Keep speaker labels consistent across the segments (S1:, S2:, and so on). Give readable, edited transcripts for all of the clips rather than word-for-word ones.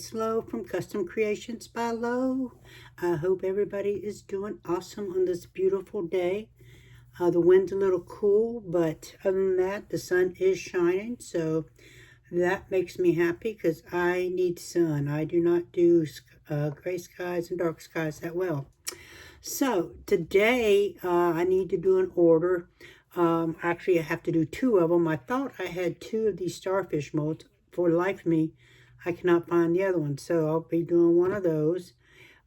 S1: it's Lo from Custom Creations by Lo. I hope everybody is doing awesome on this beautiful day. The wind's a little cool, but other than that, the sun is shining, so that makes me happy because I need sun. I do not do gray skies and dark skies that well. So today I need to do an order. Actually, I have to do two of them. I thought I had two of these starfish molds. For the life of me, I cannot find the other one, so I'll be doing one of those.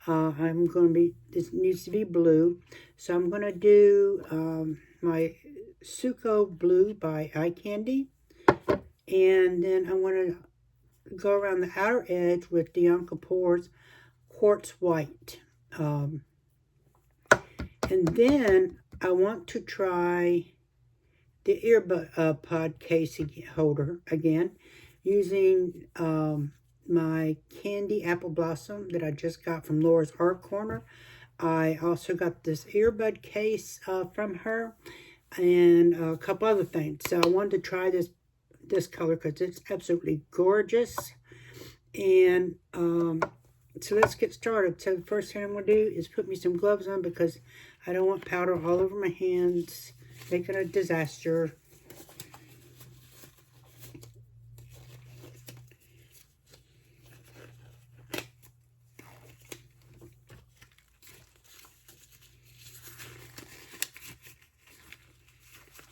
S1: This needs to be blue, so I'm going to do my Suco Blue by Eye Candy, and then I want to go around the outer edge with Diankapours Quartz White. And then I want to try the Earbud case holder again, using my Candy Apple Blossom that I just got from Laura's Art Corner. I also got this earbud case from her, and a couple other things. So I wanted to try this color because it's absolutely gorgeous. And so let's get started. So the first thing I'm going to do is put me some gloves on because I don't want powder all over my hands, making a disaster.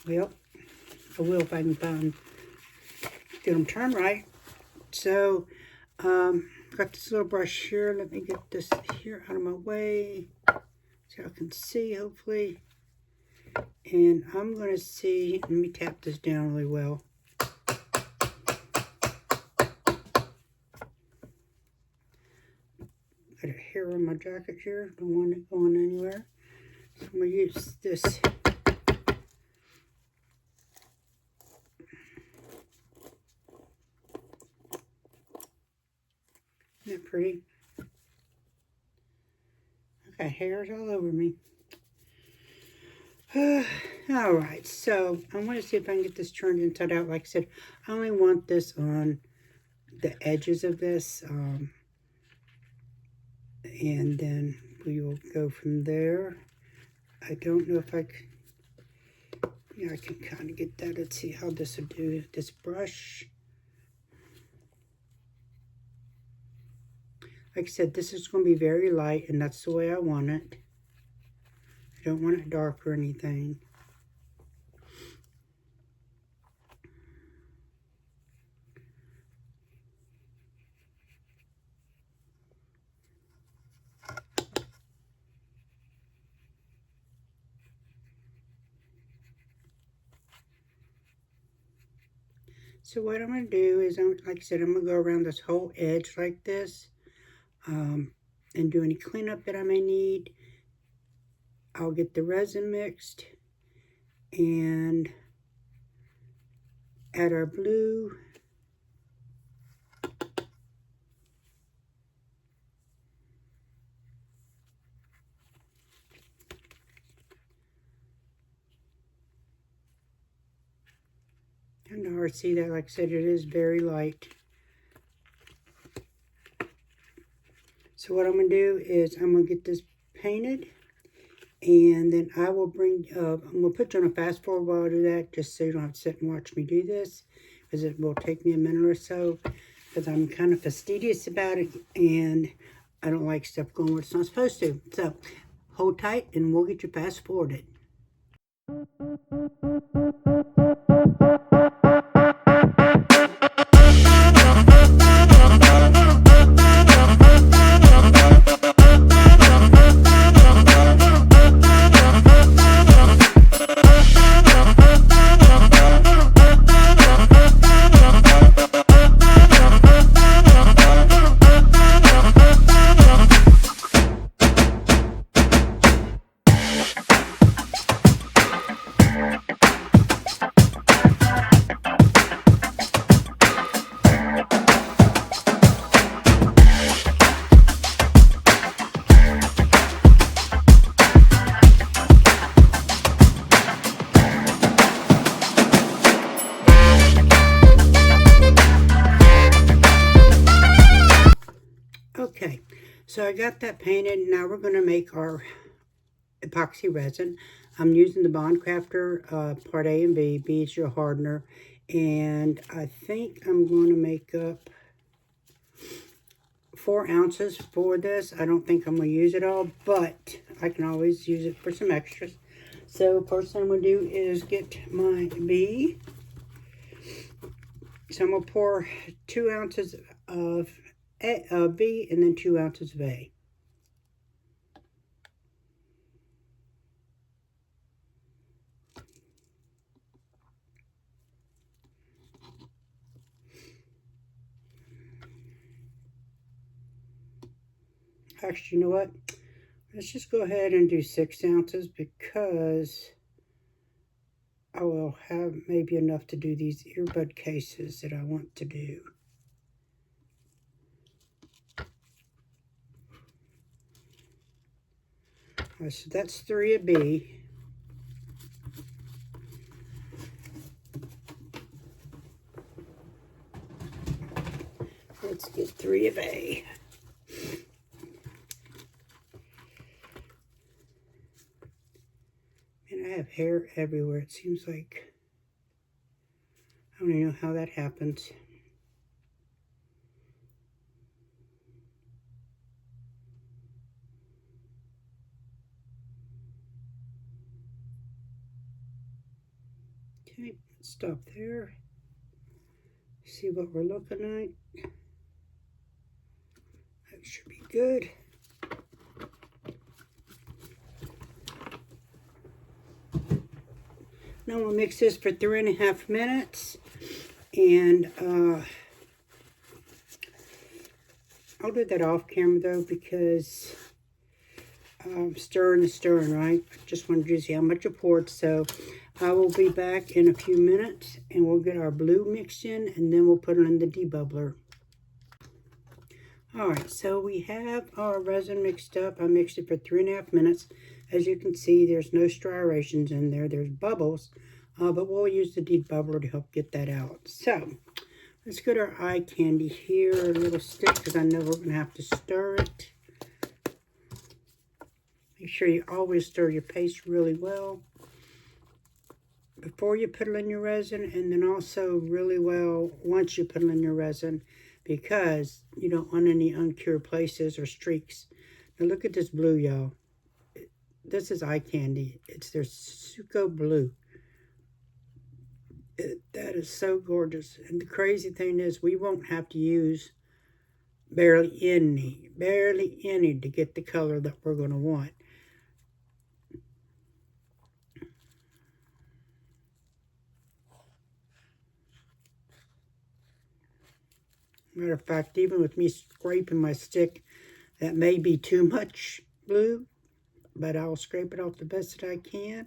S1: Well, I will if I can get them turned right. So, got this little brush here. Let me get this here out of my way so I can see, hopefully. And I'm going to see, let me tap this down really well. Got a hair on my jacket here. Don't want it going anywhere. So I'm going to use this. Isn't that pretty? I got hairs all over me. Alright, so I want to see if I can get this turned inside out. Like I said, I only want this on the edges of this. And then we will go from there. I don't know if I can... Yeah, I can kind of get that. Let's see how this will do. This brush. Like I said, this is going to be very light, and that's the way I want it. I don't want it dark or anything. So what I'm going to do is, like I said, I'm going to go around this whole edge like this. And do any cleanup that I may need. I'll get the resin mixed and add our blue. Kind of hard to see that. Like I said, it is very light. So what I'm going to do is I'm going to get this painted, and then I will bring, I'm going to put you on a fast forward while I do that, just so you don't have to sit and watch me do this, because it will take me a minute or so, because I'm kind of fastidious about it, and I don't like stuff going where it's not supposed to. So hold tight, and we'll get you fast forwarded. So I got that painted. Now we're going to make our epoxy resin. I'm using the Bond Crafter part A and B. B is your hardener. And I think I'm going to make up 4 ounces for this. I don't think I'm going to use it all, but I can always use it for some extras. So first thing I'm going to do is get my B. So I'm going to pour 2 ounces of B and then 2 ounces of A. Actually, you know what? Let's just go ahead and do 6 ounces because I will have maybe enough to do these earbud cases that I want to do. All right, so that's 3 of B. Let's get 3 of A. And I have hair everywhere. It seems like I don't even know how that happens. Okay, stop there. See what we're looking at. That should be good. Now we'll mix this for 3.5 minutes, and I'll do that off camera though because stirring is stirring, right? I just wanted you to see how much I poured. So I will be back in a few minutes, and we'll get our blue mixed in, and then we'll put it in the debubbler. All right, so we have our resin mixed up. I mixed it for 3.5 minutes. As you can see, there's no striations in there. There's bubbles, but we'll use the debubbler to help get that out. So let's get our eye candy here, a little stick, because I know we're going to have to stir it. Make sure you always stir your paste really well before you put it in your resin, and then also really well once you put it in your resin, because you don't want any uncured places or streaks. Now look at this blue, y'all. This is eye candy. It's their Suco blue. That is so gorgeous. And the crazy thing is we won't have to use barely any to get the color that we're going to want. Matter of fact, even with me scraping my stick, that may be too much blue, but I'll scrape it off the best that I can.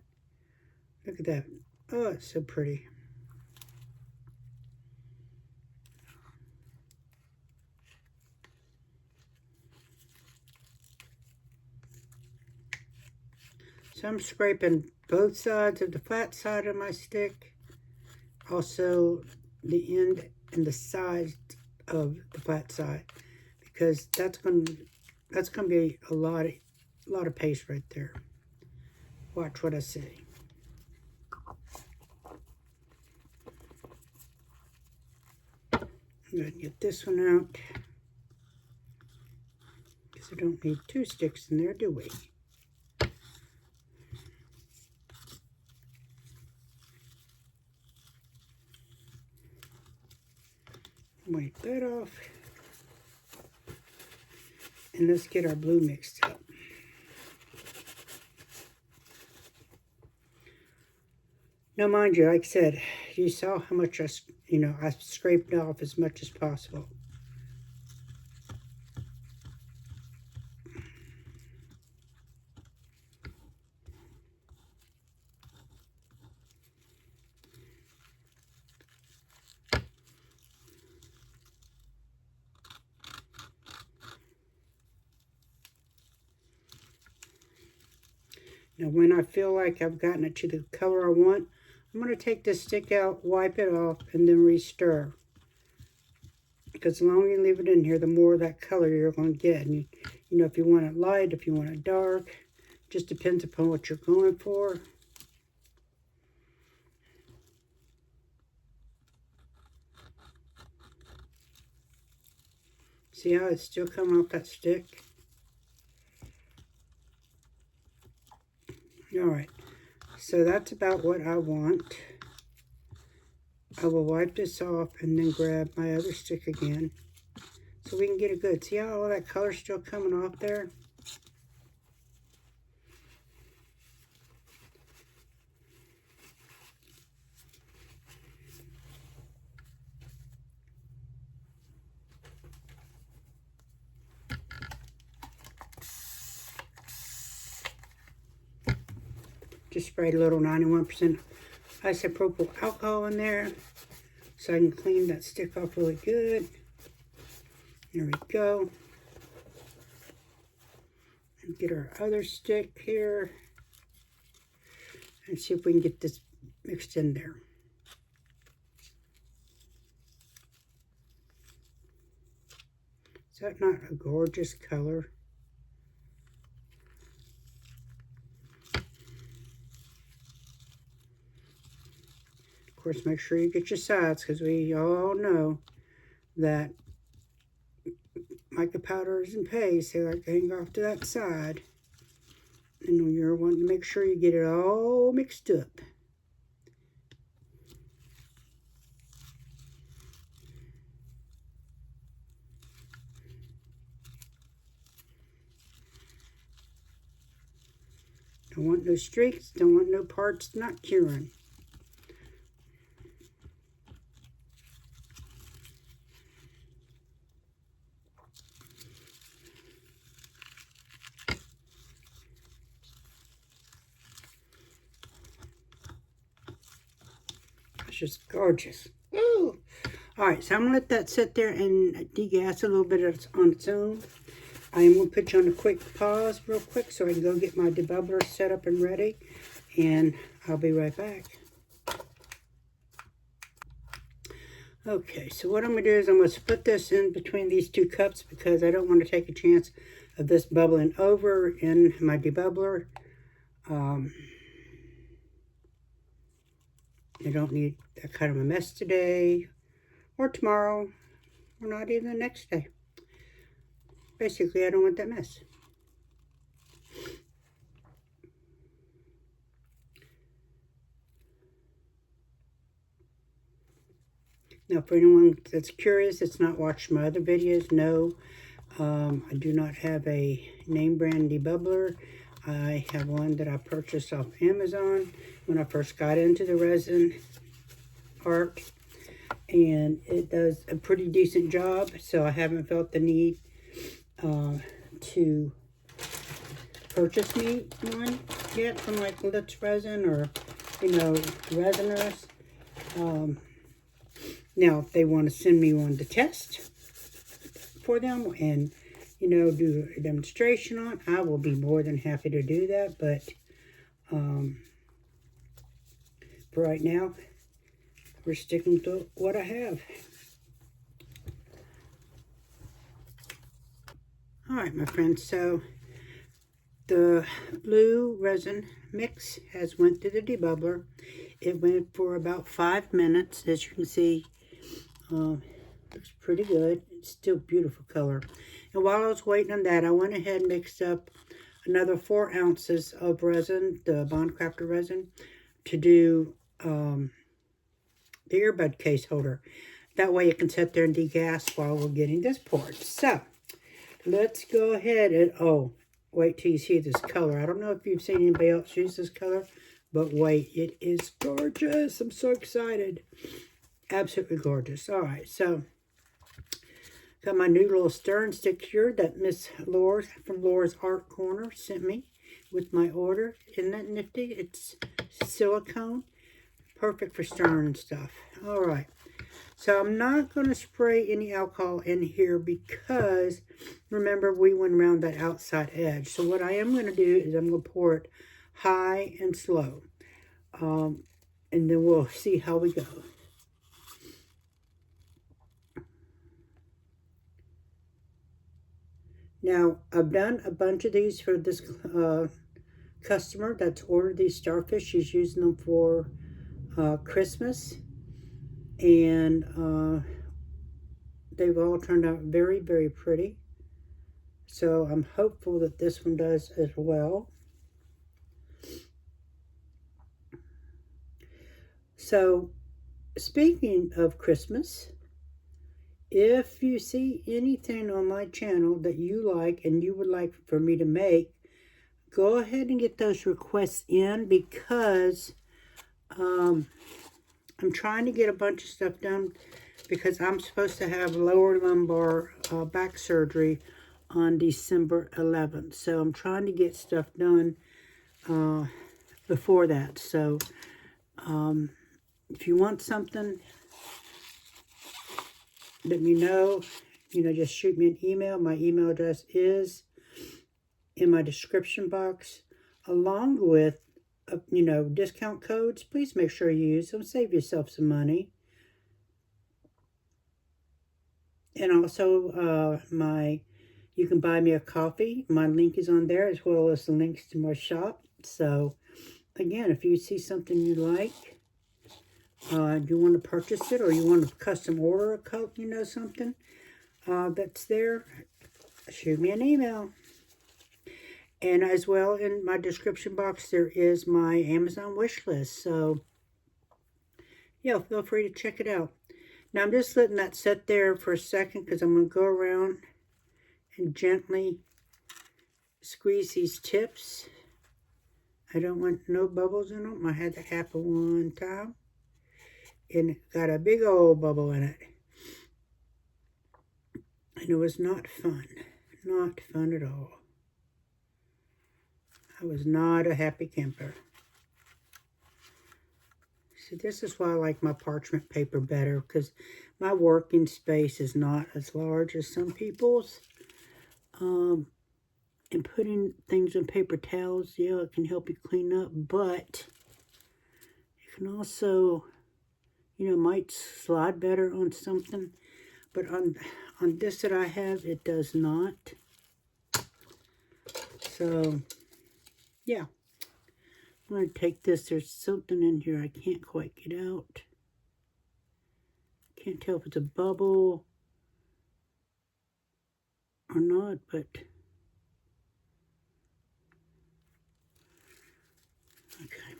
S1: Look at that. Oh, it's so pretty. So I'm scraping both sides of the flat side of my stick, also the end and the sides of the flat side, because that's going to be a lot of paste right there. Watch what I say. I'm going to get this one out because I don't need 2 sticks in there, do we? Wipe that off. And let's get our blue mixed up. Now, mind you, like I said, you saw how much I scraped off as much as possible. Now, when I feel like I've gotten it to the color I want, I'm going to take this stick out, wipe it off, and then re-stir. Because the longer you leave it in here, the more of that color you're going to get. And You know, if you want it light, if you want it dark, just depends upon what you're going for. See how it's still coming off that stick? Alright, so that's about what I want. I will wipe this off and then grab my other stick again so we can get it good. See how all that color's still coming off there? Just sprayed a little 91% isopropyl alcohol in there so I can clean that stick off really good. There we go. And get our other stick here and see if we can get this mixed in there. Is that not a gorgeous color? Of course, make sure you get your sides, because we all know that mica powders and paste, they like to hang off to that side. And you're wanting to make sure you get it all mixed up. Don't want no streaks, don't want no parts not curing. It's just gorgeous. Ooh. Alright, so I'm going to let that sit there and degas a little bit on its own. I am going to put you on a quick pause real quick so I can go get my debubbler set up and ready. And I'll be right back. Okay, so what I'm going to do is I'm going to split this in between these two cups because I don't want to take a chance of this bubbling over in my debubbler. I don't need that kind of a mess today, or tomorrow, or not even the next day. Basically, I don't want that mess. Now, for anyone that's curious, that's not watched my other videos, no, I do not have a name brand debubbler. I have one that I purchased off Amazon when I first got into the resin art, and it does a pretty decent job, so I haven't felt the need to purchase me one yet from like Lotus resin or, you know, resiners. Now, if they want to send me one to test for them and, you know, do a demonstration on, I will be more than happy to do that. But for right now, we're sticking to what I have. All right, my friends, so the blue resin mix has went through the debubbler. It went for about 5 minutes. As you can see, looks pretty good. It's still beautiful color. And while I was waiting on that, I went ahead and mixed up another 4 ounces of resin, the Bond Crafter resin, to do the earbud case holder. That way it can sit there and degas while we're getting this poured. So, let's go ahead and, oh, wait till you see this color. I don't know if you've seen anybody else use this color, but wait, it is gorgeous. I'm so excited. Absolutely gorgeous. All right, so got my new little stirring stick here that Miss Laura from Laura's Art Corner sent me with my order. Isn't that nifty? It's silicone. Perfect for stirring and stuff. All right. So I'm not going to spray any alcohol in here because, remember, we went around that outside edge. So what I am going to do is I'm going to pour it high and slow. And then we'll see how we go. Now, I've done a bunch of these for this customer that's ordered these starfish. She's using them for Christmas. And they've all turned out very, very pretty. So I'm hopeful that this one does as well. So, speaking of Christmas, if you see anything on my channel that you like and you would like for me to make, go ahead and get those requests in, because I'm trying to get a bunch of stuff done, because I'm supposed to have lower lumbar back surgery on December 11th. So I'm trying to get stuff done before that. So if you want something, let me know. Just shoot me an email. My email address is in my description box, along with discount codes. Please make sure you use them. Save yourself some money. And also you can buy me a coffee. My link is on there, as well as the links to my shop. So again, if you see something you like, you want to purchase it, or you want to custom order a cup, something that's there, shoot me an email. And as well, in my description box, there is my Amazon wish list. So yeah, feel free to check it out. Now I'm just letting that sit there for a second, because I'm going to go around and gently squeeze these tips. I don't want no bubbles in them. I had that happen one time, and it got a big old bubble in it. And it was not fun. Not fun at all. I was not a happy camper. So this is why I like my parchment paper better, because my working space is not as large as some people's. And putting things on paper towels, yeah, it can help you clean up, but it can also, might slide better on something. But on this that I have, it does not. So, yeah. I'm going to take this. There's something in here I can't quite get out. Can't tell if it's a bubble or not, but okay.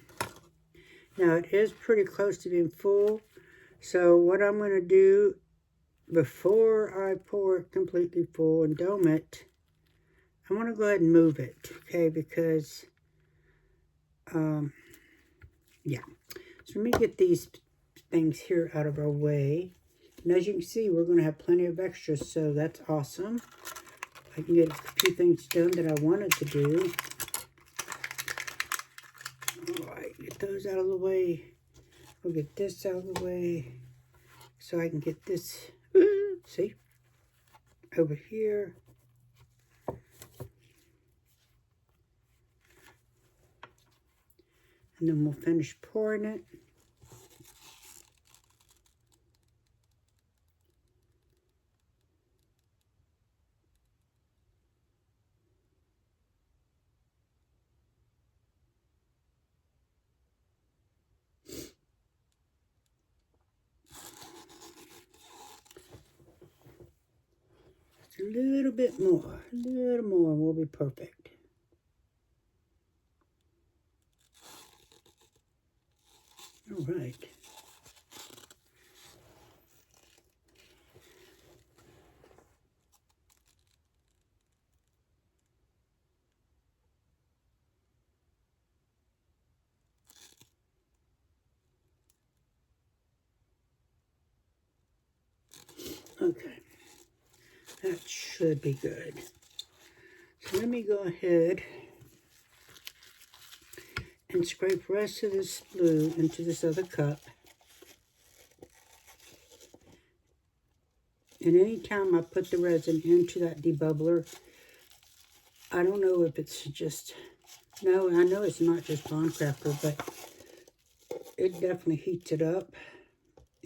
S1: Now it is pretty close to being full. So what I'm going to do before I pour it completely full and dome it, I want to go ahead and move it, okay? Because, yeah. So let me get these things here out of our way. And as you can see, we're going to have plenty of extras, so that's awesome. I can get a few things done that I wanted to do. All right, get those out of the way. We'll get this out of the way so I can get this, see, over here. And then we'll finish pouring it. A little bit more, a little more, and we'll be perfect. All right. Okay. That should be good. So let me go ahead and scrape the rest of this blue into this other cup. And anytime I put the resin into that debubbler, I don't know if it's just, no, I know it's not just Bond Crafter, but it definitely heats it up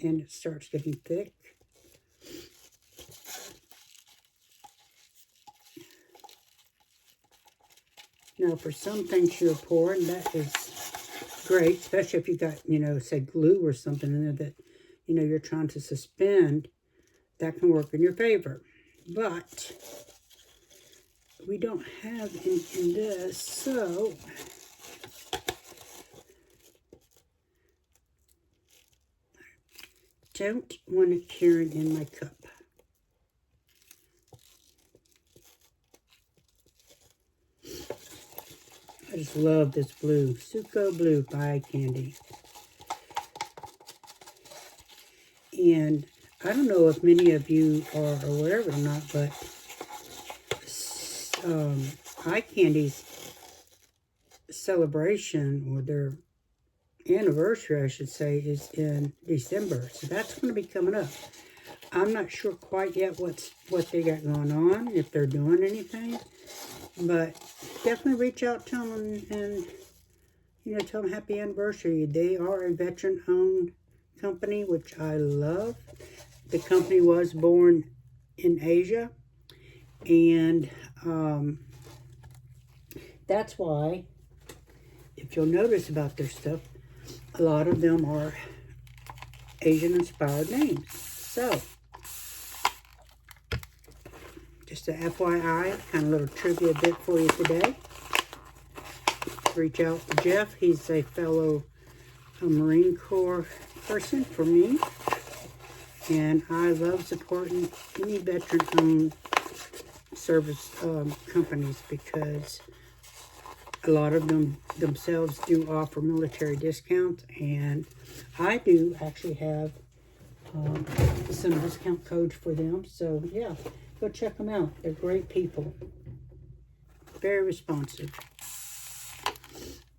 S1: and it starts getting thick. Now, for some things you're pouring, that is great, especially if you got, you know, say glue or something in there that, you know, you're trying to suspend. That can work in your favor. But we don't have any in this, so don't want it carried in my cup. I just love this blue. Suco Blue by Candy. And I don't know if many of you are aware of it or not, but Eye Candy's celebration, or their anniversary, I should say, is in December. So that's going to be coming up. I'm not sure quite yet what they got going on, if they're doing anything. But definitely reach out to them and you know, tell them happy anniversary. They are a veteran-owned company, which I love. The company was born in Asia. And that's why, if you'll notice about their stuff, a lot of them are Asian-inspired names. So, just a FYI, kind of little trivia bit for you today. Reach out to Jeff. He's a fellow Marine Corps person for me. And I love supporting any veteran-owned service companies, because a lot of them themselves do offer military discounts. And I do actually have some discount codes for them. So, yeah. Go check them out. They're great people. Very responsive.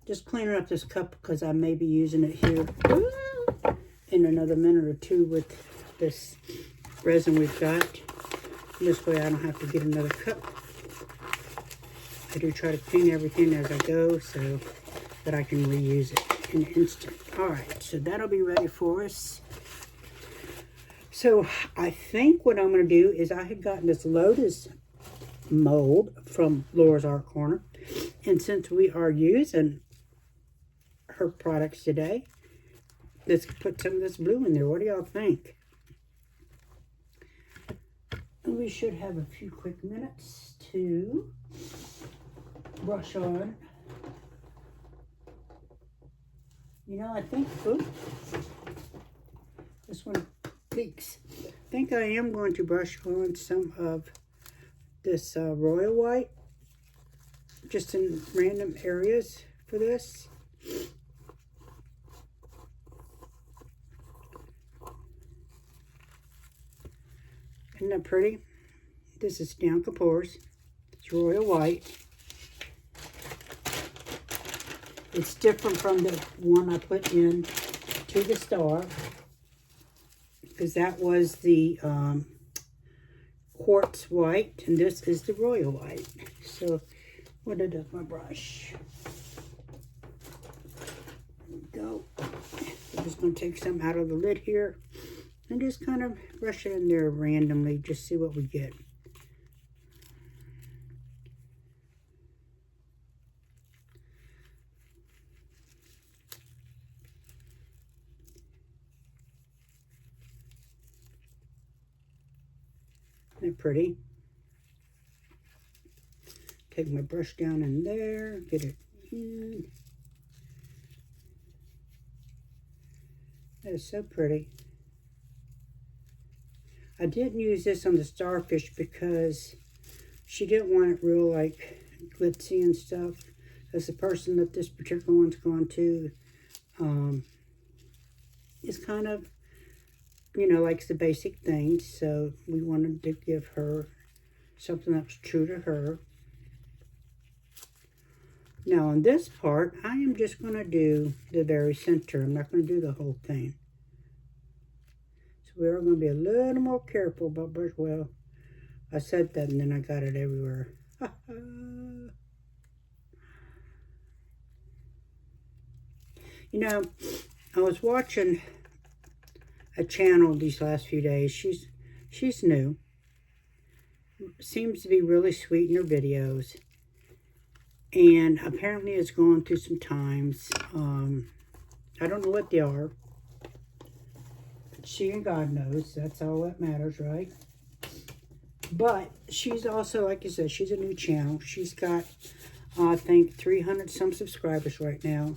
S1: Just cleaning up this cup because I may be using it here in another minute or two with this resin we've got. This way I don't have to get another cup. I do try to clean everything as I go so that I can reuse it in an instant. Alright, so that'll be ready for us. So I think what I'm going to do is, I had gotten this Lotus mold from Laura's Art Corner. And since we are using her products today, let's put some of this blue in there. What do y'all think? And we should have a few quick minutes to brush on. You know, I think, oops, this one leaks. I think I am going to brush on some of this royal white, just in random areas for this. Isn't that pretty? This is Diankapours. It's royal white. It's different from the one I put in to the star, because that was the quartz white, and this is the royal white. So, what did I do with my brush? There we go. I'm just going to take some out of the lid here and just kind of brush it in there randomly, just see what we get. Isn't that pretty? Take my brush down in there, get it in. That is so pretty. I didn't use this on the starfish because she didn't want it real like glitzy and stuff. As the person that this particular one's gone to is kind of, you know, likes the basic things. So we wanted to give her something that's true to her. Now on this part, I am just going to do the very center. I'm not going to do the whole thing. So we are going to be a little more careful about brush. Well, I said that and then I got it everywhere. You know, I was watching a channel these last few days. She's new. Seems to be really sweet in her videos. And apparently it's going through some times. I don't know what they are. She and God knows. That's all that matters, right? But she's also, like I said, she's a new channel. She's got, I think, 300 some subscribers right now.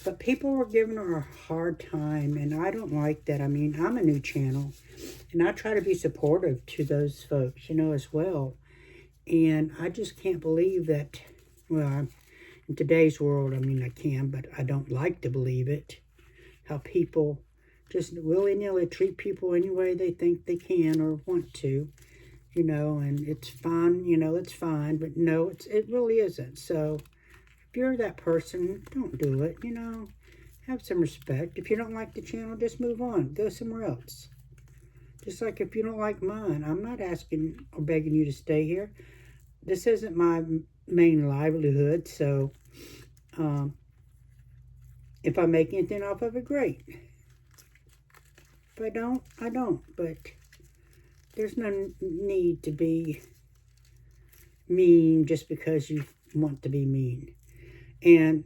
S1: But people were giving her a hard time, and I don't like that. I mean, I'm a new channel, and I try to be supportive to those folks, you know, as well. And I just can't believe that, well, in today's world, I mean, I can, but I don't like to believe it. How people just willy-nilly treat people any way they think they can or want to, you know, and it's fine, you know, it's fine, but no, it really isn't. So if you're that person, don't do it, you know, have some respect. If you don't like the channel, just move on, go somewhere else. Just like if you don't like mine, I'm not asking or begging you to stay here. This isn't my main livelihood, so if I make anything off of it, great. If I don't, I don't. But there's no need to be mean just because you want to be mean. And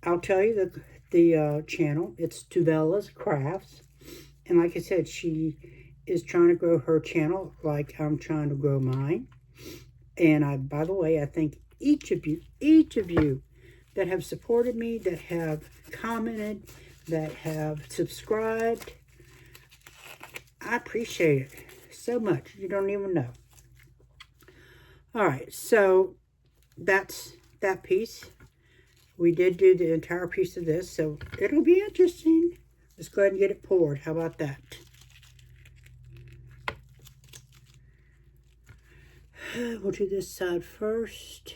S1: I'll tell you the channel, it's Tuvella's Crafts. And like I said, she is trying to grow her channel like I'm trying to grow mine. And by the way, I thank each of you that have supported me, that have commented, that have subscribed. I appreciate it so much. You don't even know. All right, so that's that piece. We did do the entire piece of this, so it'll be interesting. Let's go ahead and get it poured. How about that? We'll do this side first.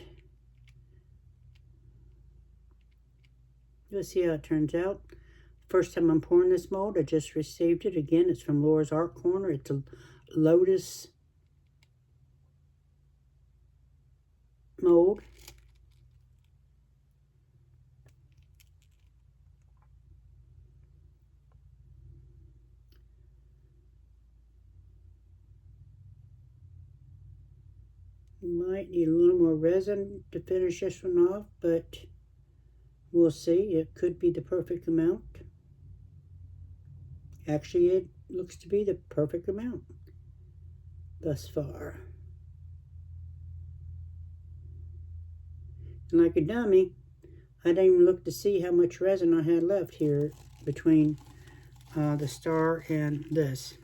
S1: Let's see how it turns out. First time I'm pouring this mold, I just received it. Again, it's from Laura's Art Corner. It's a Lotus mold. You might need a little more resin to finish this one off, but we'll see. It could be the perfect amount. Actually, it looks to be the perfect amount thus far. And like a dummy, I didn't even look to see how much resin I had left here between the star and this.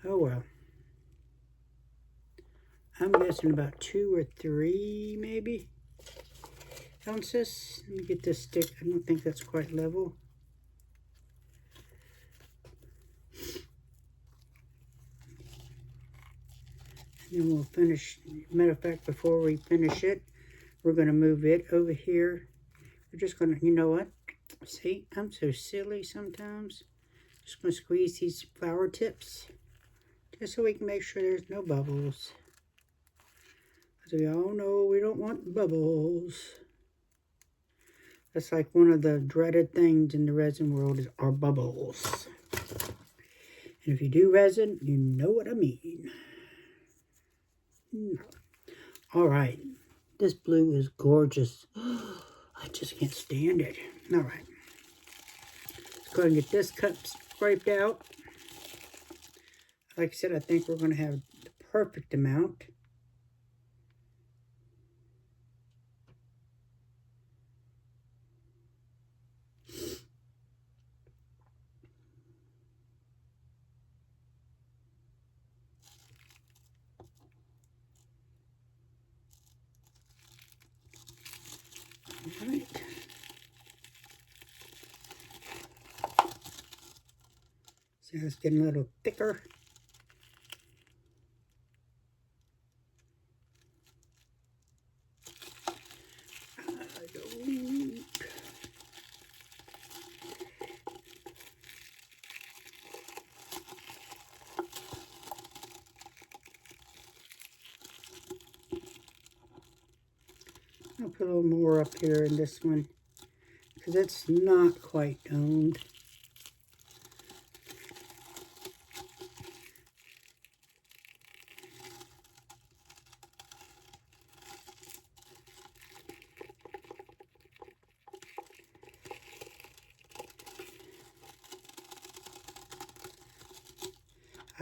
S1: Oh well. I'm guessing about 2 or 3 maybe ounces. Let me get this stick. I don't think that's quite level. And then we'll finish. Matter of fact, before we finish it, we're going to move it over here. We're just going to, you know what? See, I'm so silly sometimes. Just going to squeeze these flower tips just so we can make sure there's no bubbles. Because we all know we don't want bubbles. That's like one of the dreaded things in the resin world are bubbles. And if you do resin, you know what I mean. All right. This blue is gorgeous. I just can't stand it. All right. Let's go ahead and get this cup scraped out. Like I said, I think we're going to have the perfect amount. All right. So it's getting a little thicker. I'll put a little more up here in this one because it's not quite owned.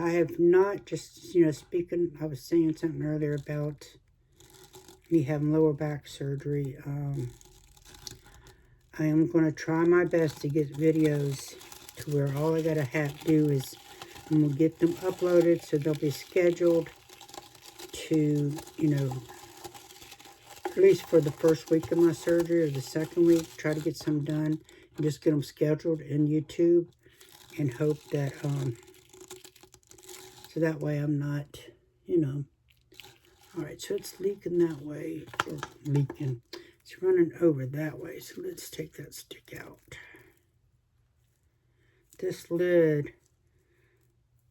S1: I have not, just, you know, speaking, I was saying something earlier about me having lower back surgery. I am going to try my best to get videos to where all I got to do is I'm going to get them uploaded so they'll be scheduled to, you know, at least for the first week of my surgery or the second week, try to get some done and just get them scheduled in YouTube and hope that, so that way I'm not, you know. All right, so it's leaking that way, or leaking. It's running over that way, so let's take that stick out. This lid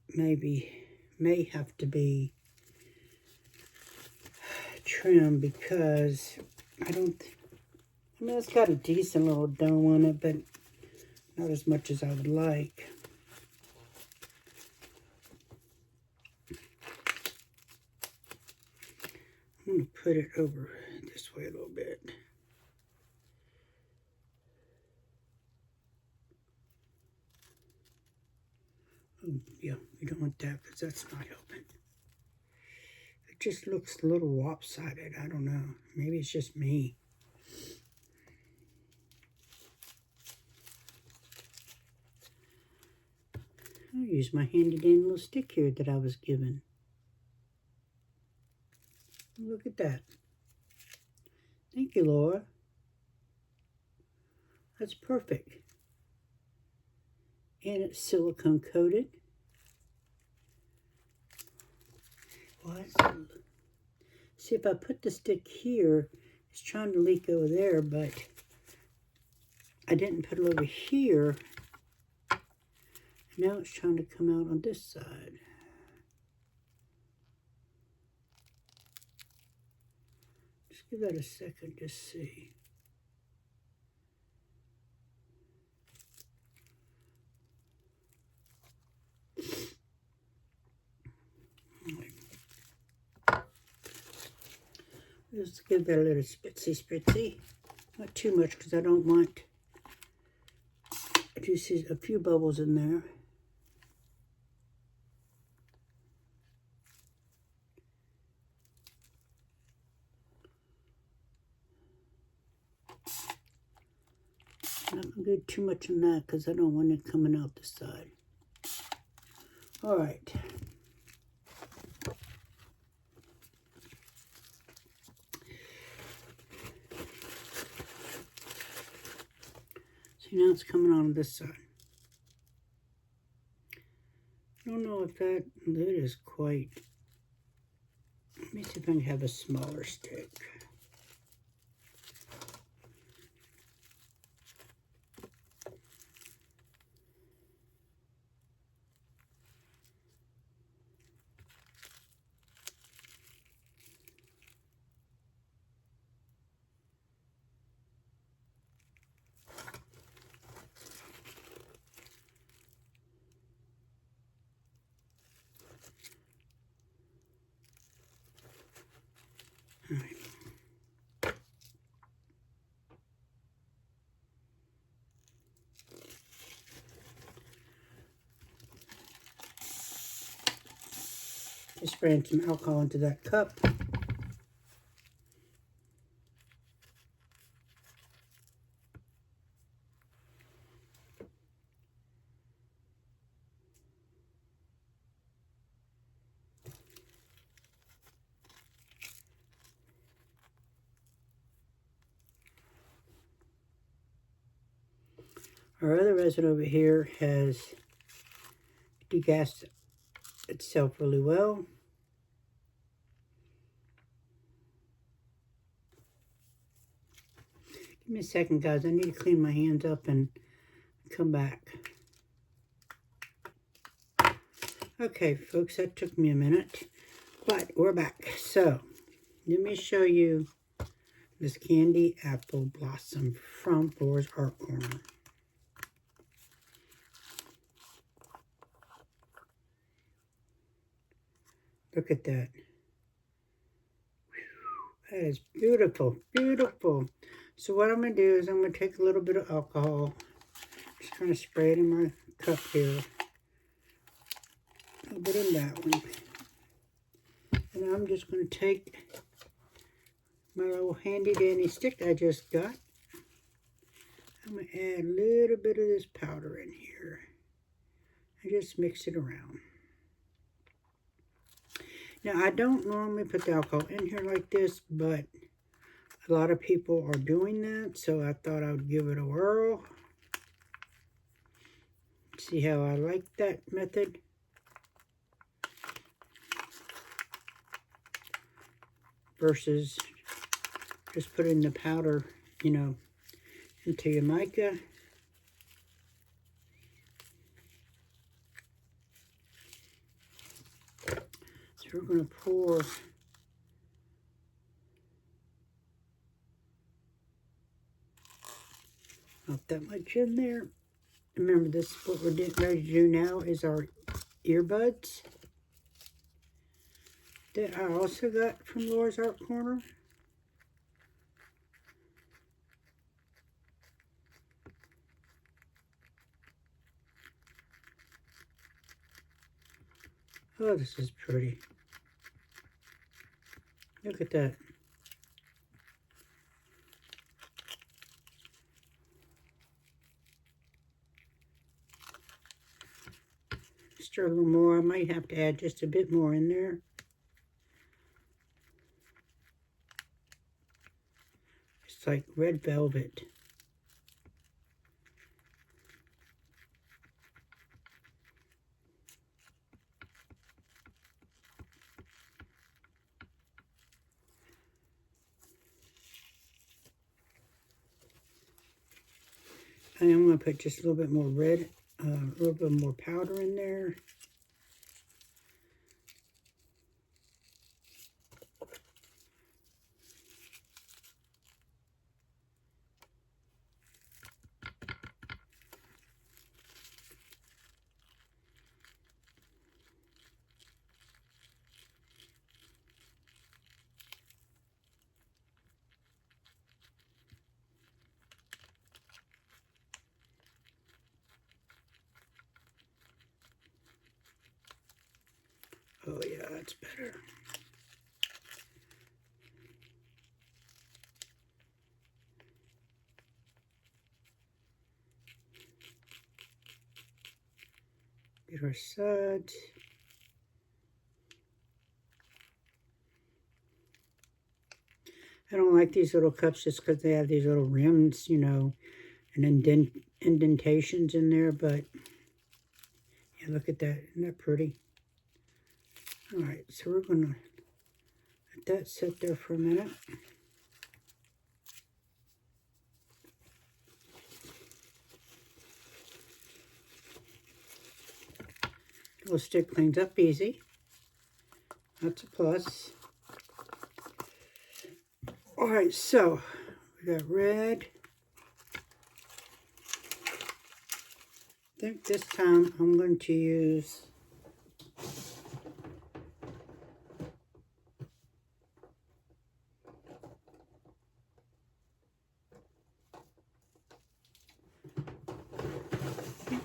S1: may have to be trimmed because I mean, it's got a decent little dome on it, but not as much as I would like. I'm going to put it over this way a little bit. Oh, yeah, we don't want that because that's not helping. It just looks a little lopsided. I don't know. Maybe it's just me. I'll use my handy dandy little stick here that I was given. Look at that. Thank you, Laura. That's perfect. And it's silicone coated. Well, see, if I put the stick here, it's trying to leak over there, but I didn't put it over here. Now it's trying to come out on this side. Just give that a second to see. Just give that a little spritzy. Not too much because I don't want just a few bubbles in there. Not going to do too much in that because I don't want it coming out the side. All right. See, now it's coming on this side. I don't know if that lid is quite... Let me see if I can have a smaller stick. All right. Just spraying some alcohol into that cup. Our other resin over here has degassed itself really well. Give me a second, guys. I need to clean my hands up and come back. Okay, folks, that took me a minute, but we're back. So, let me show you this candy apple blossom from Laura's Art Corner. Look at that. That is beautiful, beautiful. So what I'm going to do is I'm going to take a little bit of alcohol. Just kind of spray it in my cup here. A little bit in that one. And I'm just going to take my little handy dandy stick I just got. I'm going to add a little bit of this powder in here. And just mix it around. Now, I don't normally put the alcohol in here like this, but a lot of people are doing that, so I thought I would give it a whirl. See how I like that method? Versus just putting the powder, you know, into your mica. So we're going to pour not that much in there. Remember, this what we're ready to do now is our earbuds that I also got from Laura's Art Corner. Oh, this is pretty. Look at that. Stir a little more. I might have to add just a bit more in there. It's like red velvet. And I'm going to put just a little bit more red, a little bit more powder in there. Oh yeah, that's better. Get our suds. I don't like these little cups just because they have these little rims, you know, and indentations in there, but yeah, look at that. Isn't that pretty? All right, so we're going to let that sit there for a minute. Little stick cleans up easy. That's a plus. All right, so we got red. I think this time I'm going to use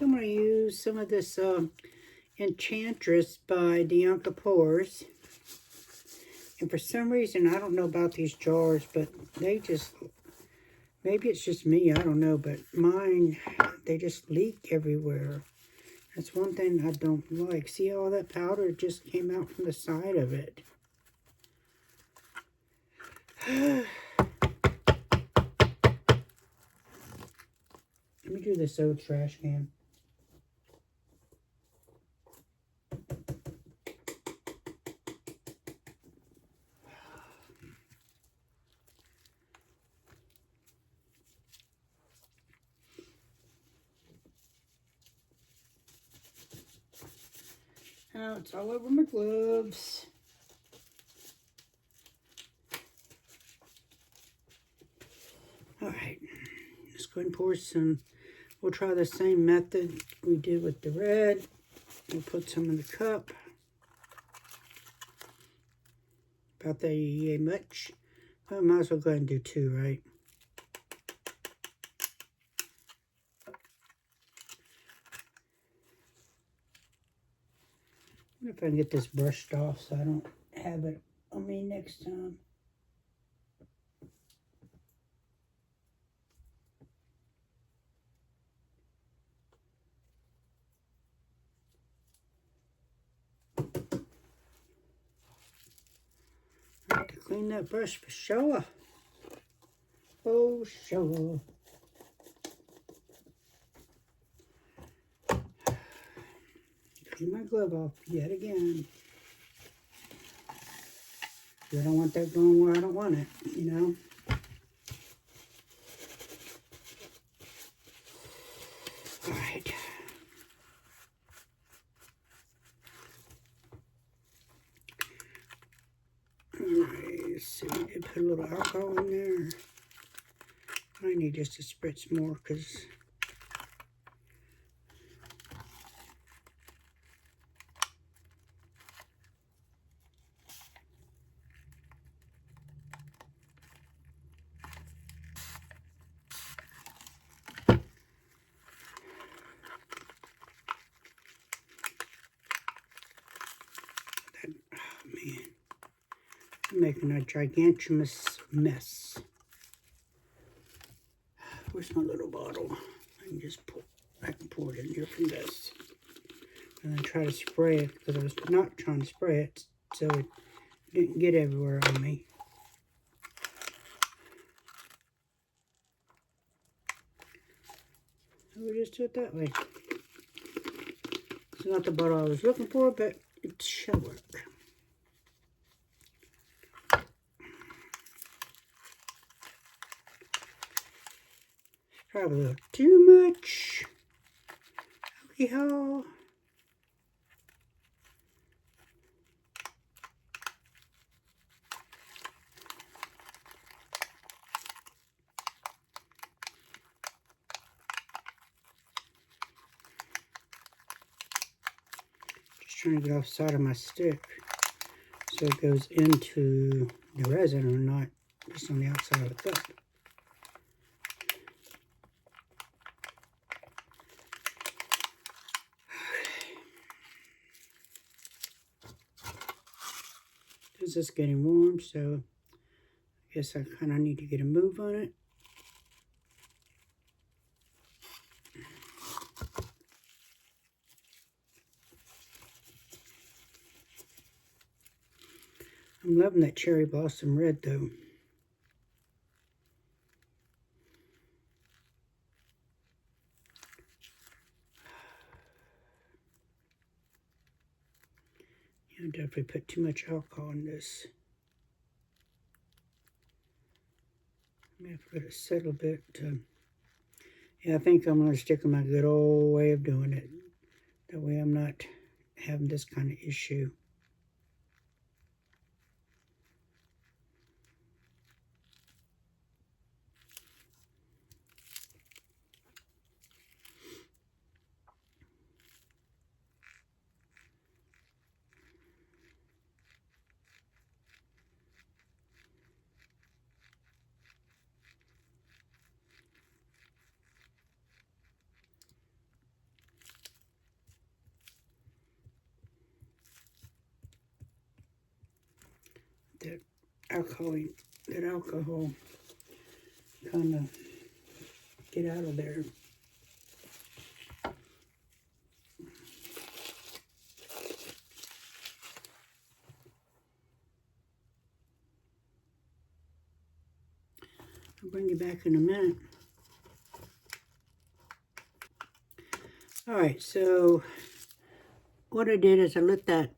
S1: I'm going to use some of this Enchantress by Diankapours. And for some reason, I don't know about these jars, but they just, maybe it's just me, I don't know, but mine, they just leak everywhere. That's one thing I don't like. See all that powder just came out from the side of it. Let me do this old trash can. Oh, it's all over my gloves. All right, let's go ahead and pour some. We'll try the same method we did with the red. We'll put some in the cup. About that much. Well, might as well go ahead and do two, right? wonder if I can get this brushed off so I don't have it on me next time. I have to clean that brush for sure. Oh, sure. Clean my glove off yet again. I don't want that going where I don't want it, you know. All right. Let's see, we did put a little alcohol in there. I need just to spritz more because man, I'm making a gigantumous mess. Where's my little bottle? I can pour it in here from this. And then try to spray it, because I was not trying to spray it, so it didn't get everywhere on me. So we just do it that way. It's not the bottle I was looking for, but it shall work. Probably a little too much alcohol. Just trying to get off the side of my stick so it goes into the resin and not just on the outside of the cup. This is getting warm, so I guess I kind of need to get a move on it. I'm loving that cherry blossom red though. Yeah, I definitely put too much alcohol in this. I may have to let it settle a bit. Yeah, I think I'm going to stick with my good old way of doing it. That way I'm not having this kind of issue. That alcohol kind of get out of there. I'll bring you back in a minute. All right, so what I did is I let that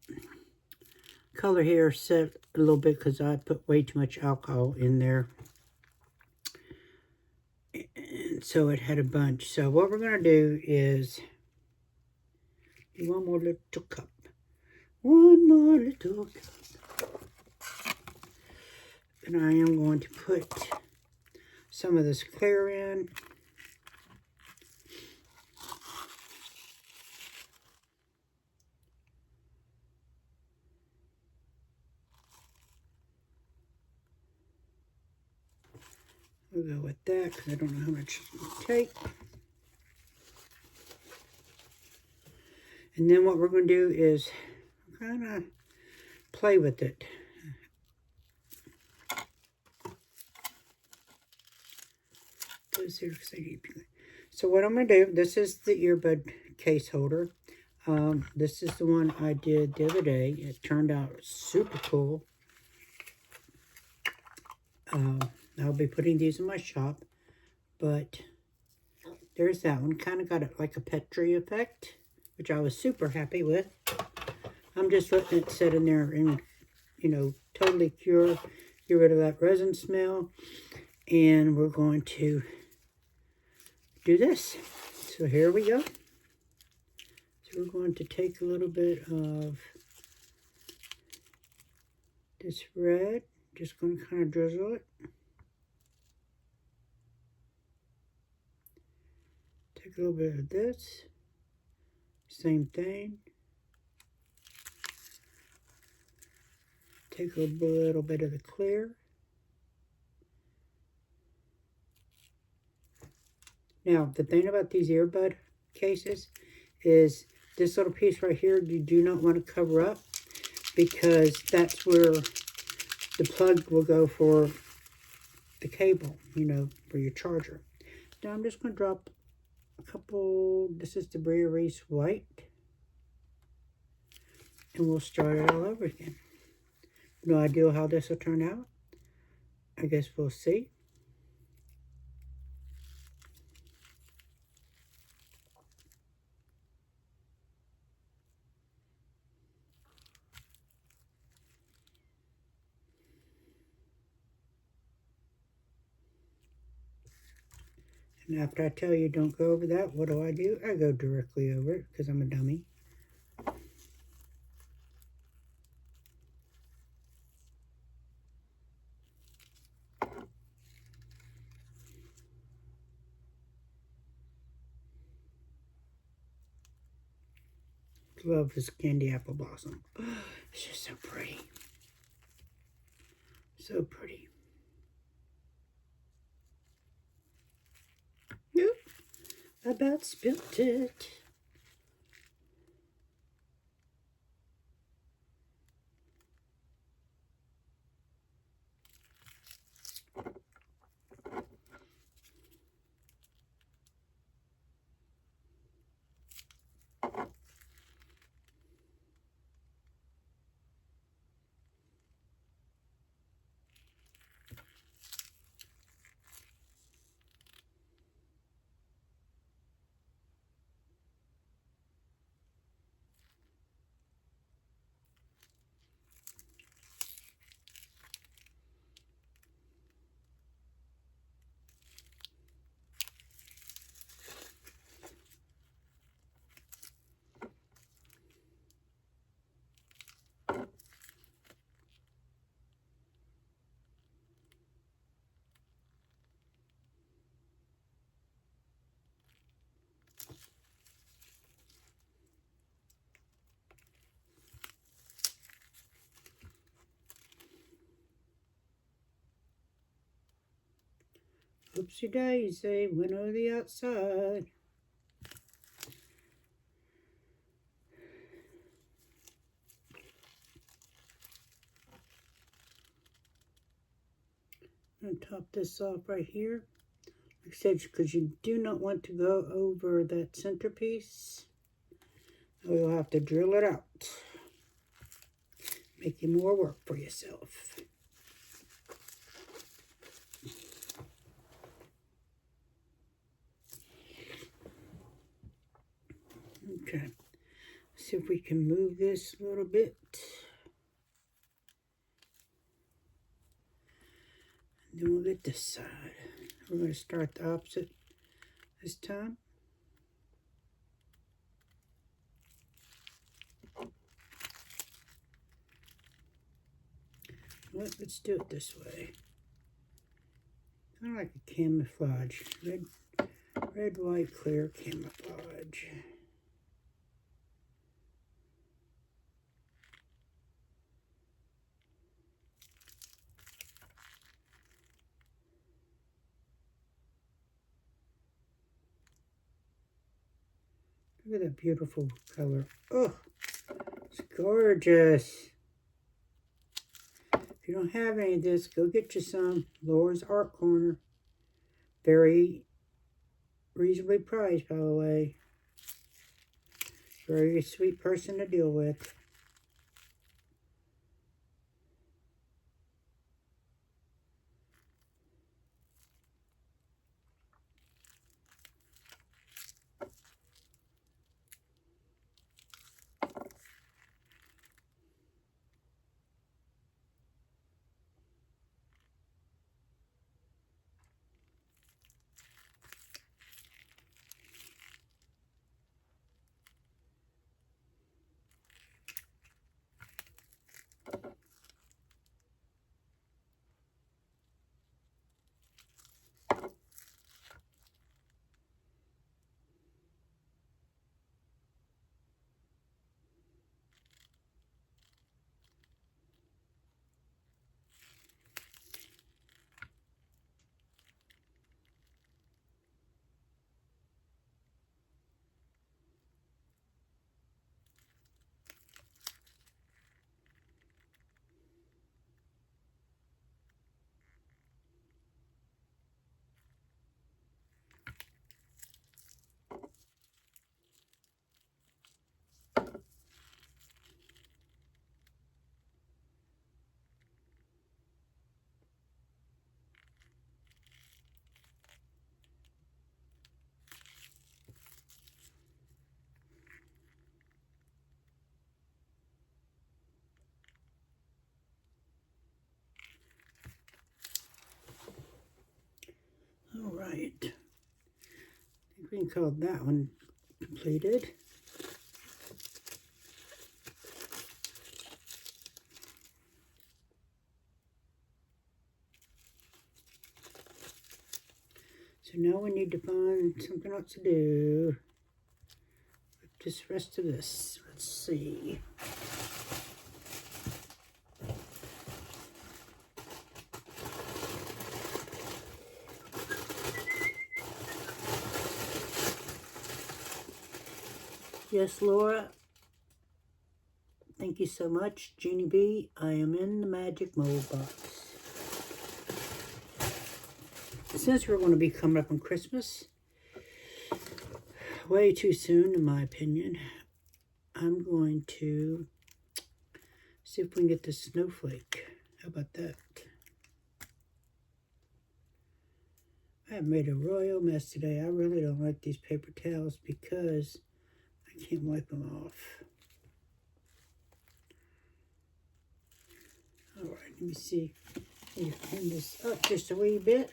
S1: color here set a little bit because I put way too much alcohol in there. And so it had a bunch. So what we're going to do is do one more little cup. One more little cup. And I am going to put some of this clear in. We'll go with that because I don't know how much it's going to take. And then what we're going to do is kind of play with it. So what I'm going to do, this is the earbud case holder. This is the one I did the other day. It turned out super cool. I'll be putting these in my shop, but there's that one. Kind of got it like a Petri effect, which I was super happy with. I'm just letting it sit in there and, you know, totally cure, get rid of that resin smell. And we're going to do this. So here we go. So we're going to take a little bit of this red. Just going to kind of drizzle it. Take a little bit of this. Same thing. Take a little bit of the clear. Now, the thing about these earbud cases is this little piece right here, you do not want to cover up, because that's where the plug will go for the cable, you know, for your charger. Now I'm just going to drop a couple. This is the Bria Reese White, and we'll start it all over again. No idea how this will turn out. I guess we'll see. And after I tell you don't go over that, what do? I go directly over it because I'm a dummy. Love this candy apple blossom. It's just so pretty. So pretty. Nope. About spilt it. Oopsie daisy, went over the outside. I'm going to top this off right here. Like I said, because you do not want to go over that centerpiece. You'll have to drill it out. Making more work for yourself. Okay, see if we can move this a little bit. And then we'll get this side. We're going to start the opposite this time. Well, let's do it this way. Kind of like a camouflage. Red, white, clear camouflage. Look at that beautiful color. Oh, It's gorgeous. If you don't have any of this, go get you some. Laura's Art Corner. Very reasonably priced, by the way. Very sweet person to deal with. All right. I think we can call that one completed. So now we need to find something else to do with this rest of this. Let's see. Yes, Laura. Thank you so much, Jeannie B. I am in the magic mold box. Since we're going to be coming up on Christmas, way too soon, in my opinion, I'm going to see if we can get this snowflake. How about that? I have made a royal mess today. I really don't like these paper towels because I can't wipe them off. All right, let me see. Let me clean this up just a wee bit.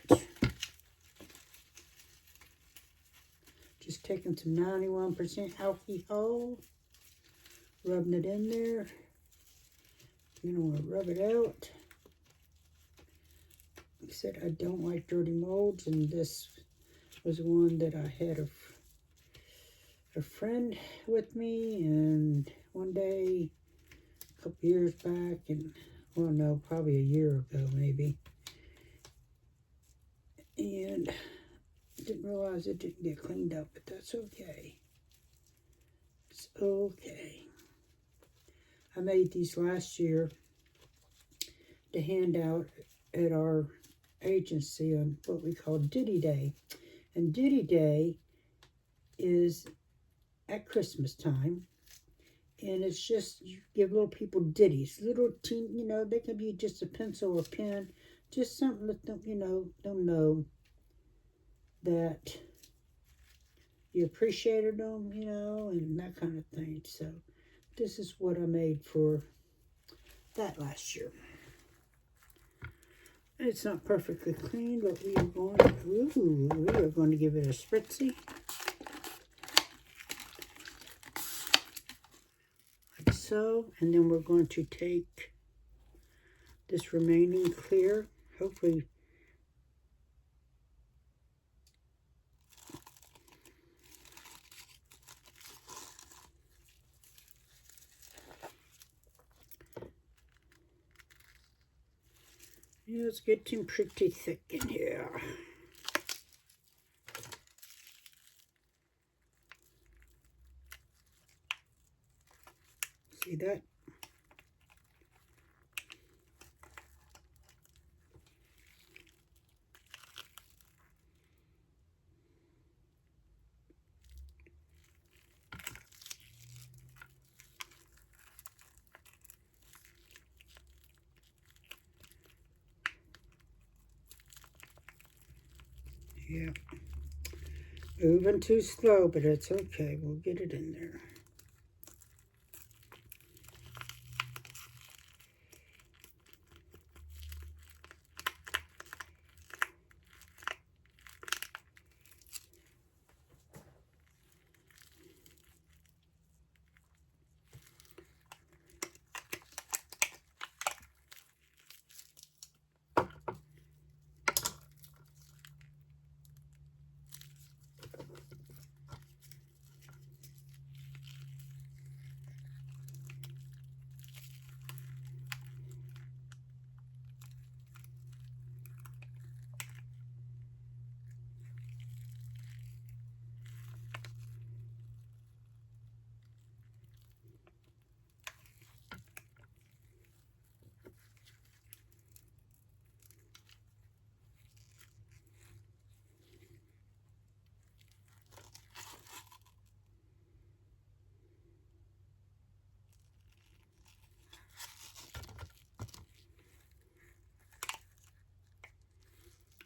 S1: Just taking some 91% alcohol, rubbing it in there. Then I want to rub it out. Like I said, I don't like dirty molds, and this was one that I had a friend with me, and one day, a couple years back, and well, no, probably a year ago maybe, and didn't realize it didn't get cleaned up, but that's okay. It's okay. I made these last year to hand out at our agency on what we call Ditty Day. And Ditty Day is at Christmas time. And it's just, you give little people ditties. Little teen, you know, they can be just a pencil or pen. Just something that, you know, they'll know that you appreciated them, you know, and that kind of thing. So this is what I made for that last year. It's not perfectly clean, but we are going to give it a spritzy. Like so. And then we're going to take this remaining clear, hopefully yeah, it's getting pretty thick in here. See See that? Yeah. Moving too slow, but it's okay. We'll get it in there.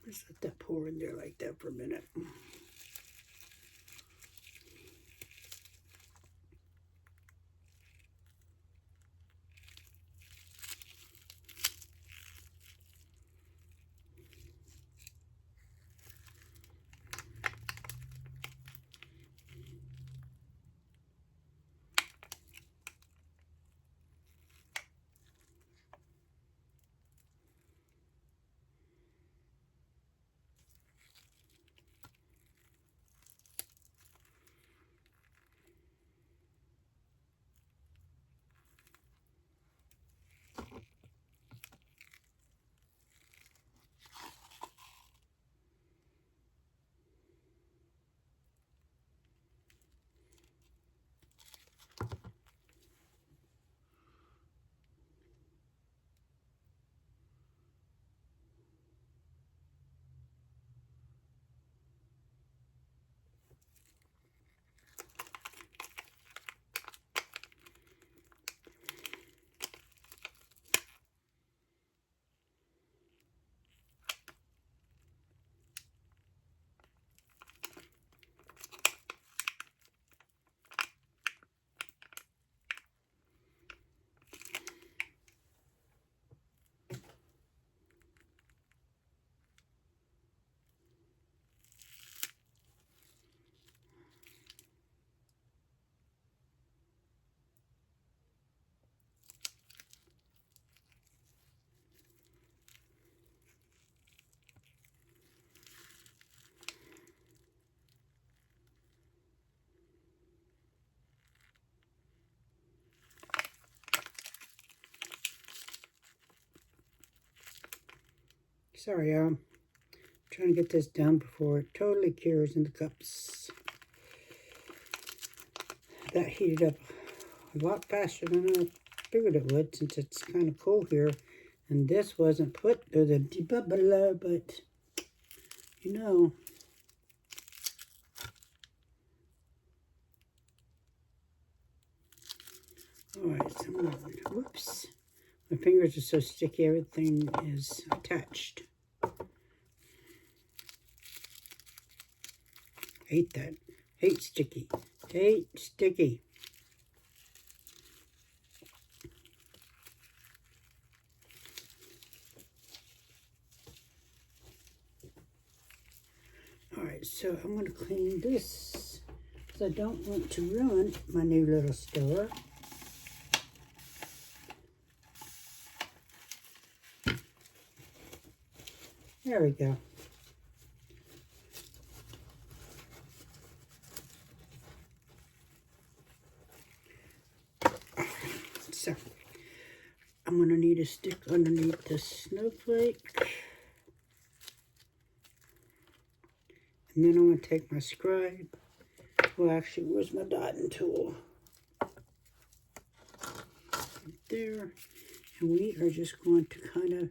S1: Just let that pour in there like that for a minute. Sorry, y'all. I'm trying to get this done before it totally cures in the cups. That heated up a lot faster than I figured it would, since it's kind of cool here. And this wasn't put to the debubbler, but you know. Alright, so I'm gonna, whoops. My fingers are so sticky, everything is attached. Hate that. Hate sticky. Hate sticky. Alright, so I'm going to clean this because I don't want to ruin my new little stir. There we go. So, I'm going to need a stick underneath the snowflake. And then I'm going to take my scribe. Well, actually, where's my dotting tool? there. And we are just going to kind of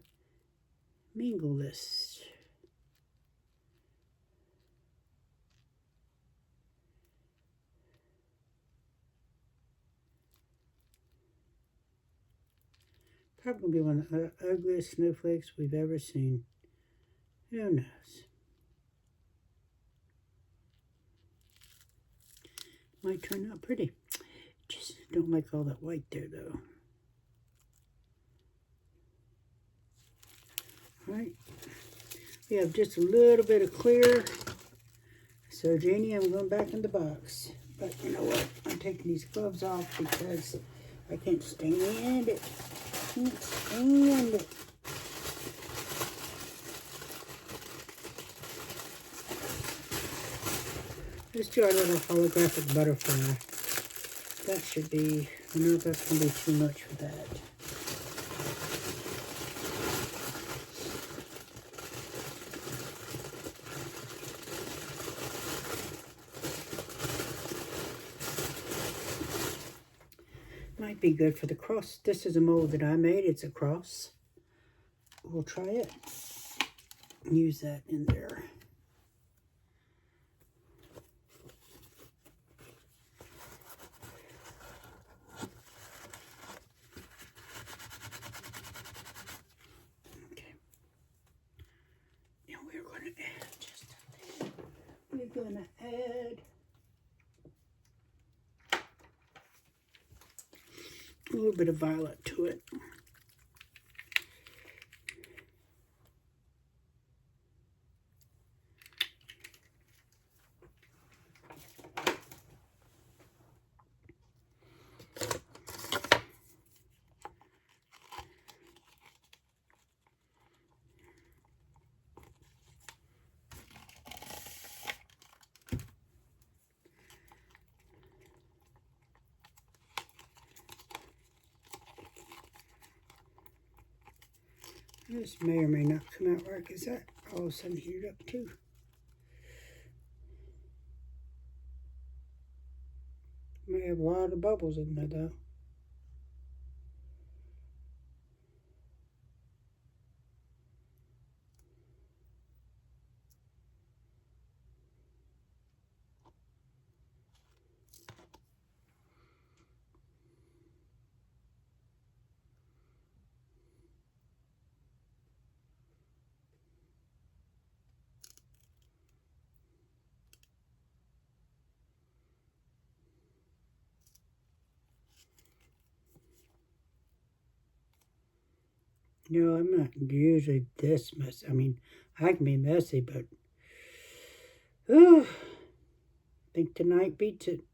S1: mingle this. Probably one of the ugliest snowflakes we've ever seen. Who knows? Might turn out pretty. Just don't like all that white there, though. All right. We have just a little bit of clear. So, Janie, I'm going back in the box. But you know what? I'm taking these gloves off because I can't stand it. Can't stand it. Let's do our little holographic butterfly. That should be, I know that's going to be too much for that. Might be good for the cross. This is a mold that I made. It's a cross. We'll try it. Use that in there. Okay. And we're going to add just a little. We're going to add a little bit of violet to it. This may or may not come out right because that all of a sudden heated up too. May have a lot of bubbles in there though. No, I'm not usually this messy. I mean, I can be messy, but I think tonight beats it.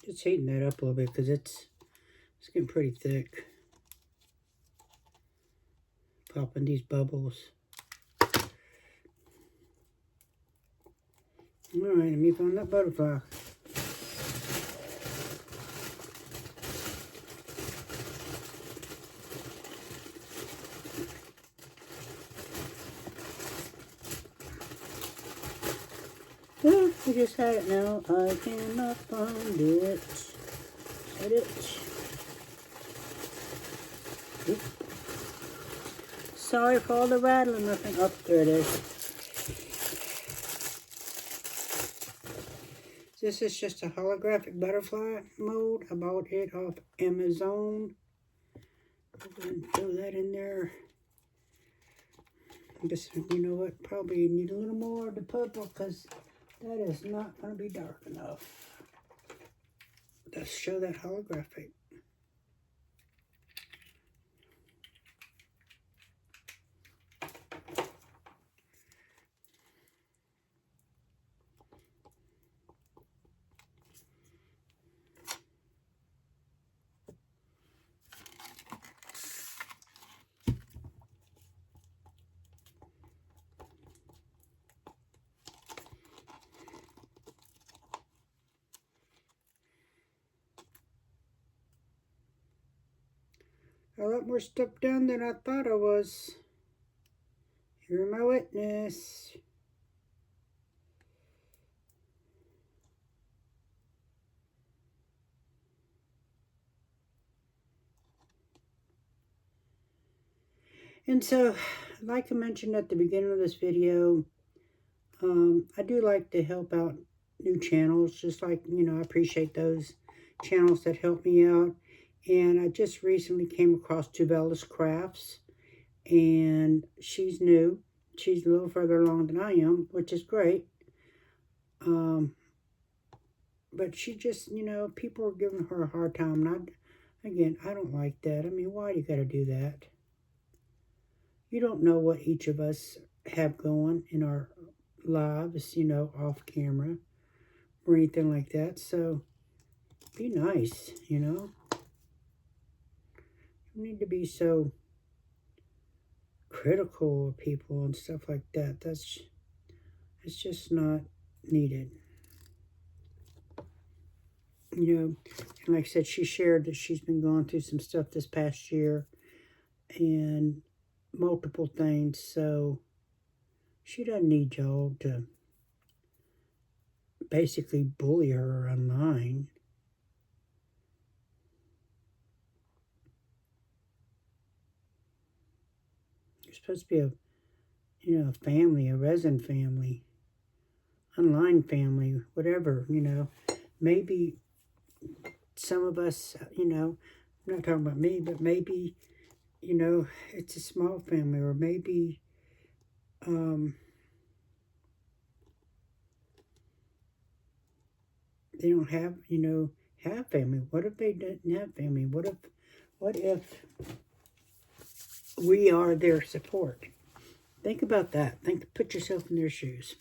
S1: Just heating that up a little bit because it's getting pretty thick. Popping these bubbles. All right, let me find that butterfly. Oh, I just had it now. I cannot find it. Is that it? Oop. Sorry for all the rattling. Nothing. Oh, there it is. This is just a holographic butterfly mold. I bought it off Amazon. Go ahead and throw that in there. Just, you know what? Probably need a little more of the purple because that is not going to be dark enough. to show that holographic. A lot more stuff done than I thought I was. You're my witness. And so, like I mentioned at the beginning of this video, I do like to help out new channels, just like, you know, I appreciate those channels that help me out. And I just recently came across Tubella's Crafts, and she's new. She's a little further along than I am, which is great. But she just, you know, people are giving her a hard time. And again, I don't like that. I mean, why do you got to do that? You don't know what each of us have going in our lives, you know, off camera or anything like that. So be nice, you know. You need to be so critical of people and stuff like that. It's just not needed. You know, and like I said, she shared that she's been going through some stuff this past year and multiple things, so she doesn't need y'all to basically bully her online. You're supposed to be a, you know, a family, a resin family, online family, whatever, you know. Maybe some of us, you know, I'm not talking about me, but maybe, you know, it's a small family, or maybe, they don't have, you know, have family. What if they didn't have family? What if we are their support? Think about that. Put yourself in their shoes.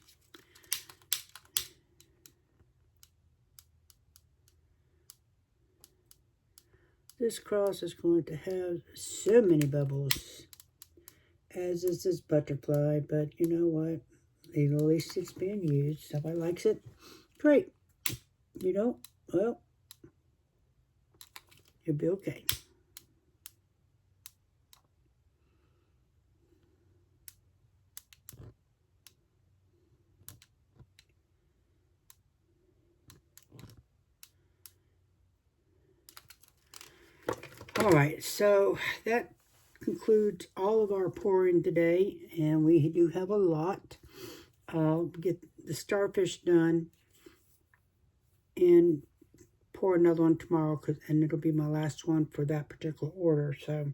S1: This cross is going to have so many bubbles, as is this butterfly, but you know what? At least it's being used. Somebody likes it. Great. You don't? Well, you'll be okay. All right, so that concludes all of our pouring today, and we do have a lot. I'll get the starfish done and pour another one tomorrow, and it'll be my last one for that particular order. So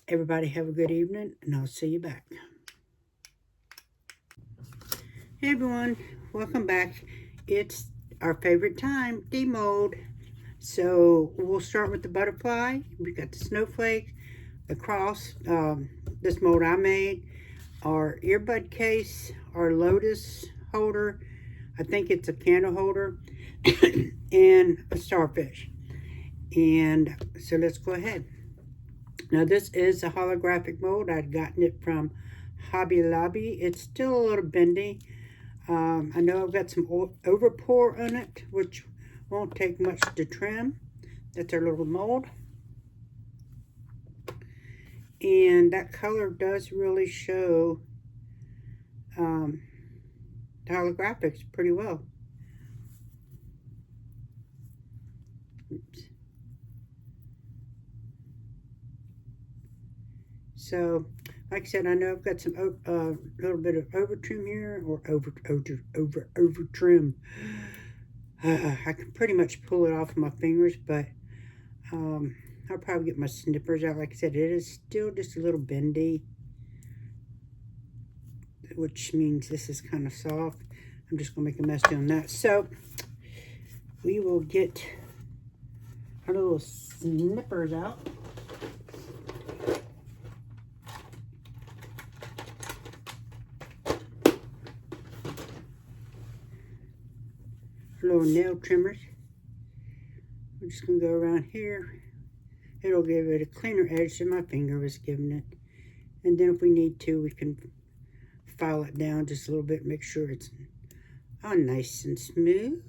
S1: everybody have a good evening, and I'll see you back. Hey everyone, welcome back. It's our favorite time, demold. So we'll start with the butterfly. We got the snowflake, the cross, this mold I made, our earbud case, our Lotus holder, I think it's a candle holder, and a starfish. And so let's go ahead. Now this is a holographic mold. I'd gotten it from Hobby Lobby. It's still a little bendy. I know I've got some overpour on it, which won't take much to trim. That's our little mold. And that color does really show the holographics pretty well. Oops. So, like I said, I know I've got some little bit of over trim here, or over trim. I can pretty much pull it off with my fingers, but I'll probably get my snippers out. Like I said, it is still just a little bendy, which means this is kind of soft. I'm just going to make a mess doing that. So we will get our little snippers out. Little nail trimmers. We're just going to go around here. It'll give it a cleaner edge than my finger was giving it. And then if we need to, we can file it down just a little bit, make sure it's all nice and smooth.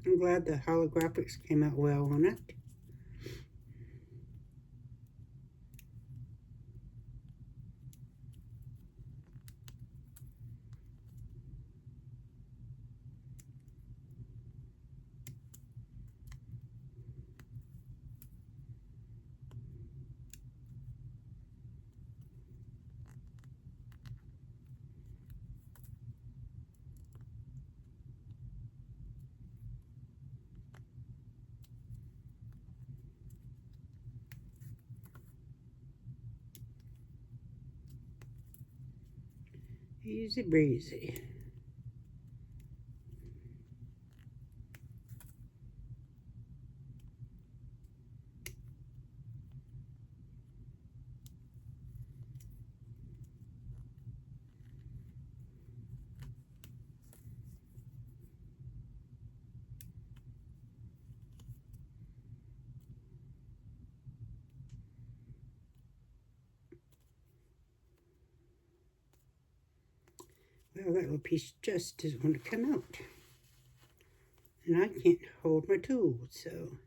S1: I'm glad the holographics came out well on it. Easy breezy. Well, that little piece just doesn't want to come out. And I can't hold my tools, so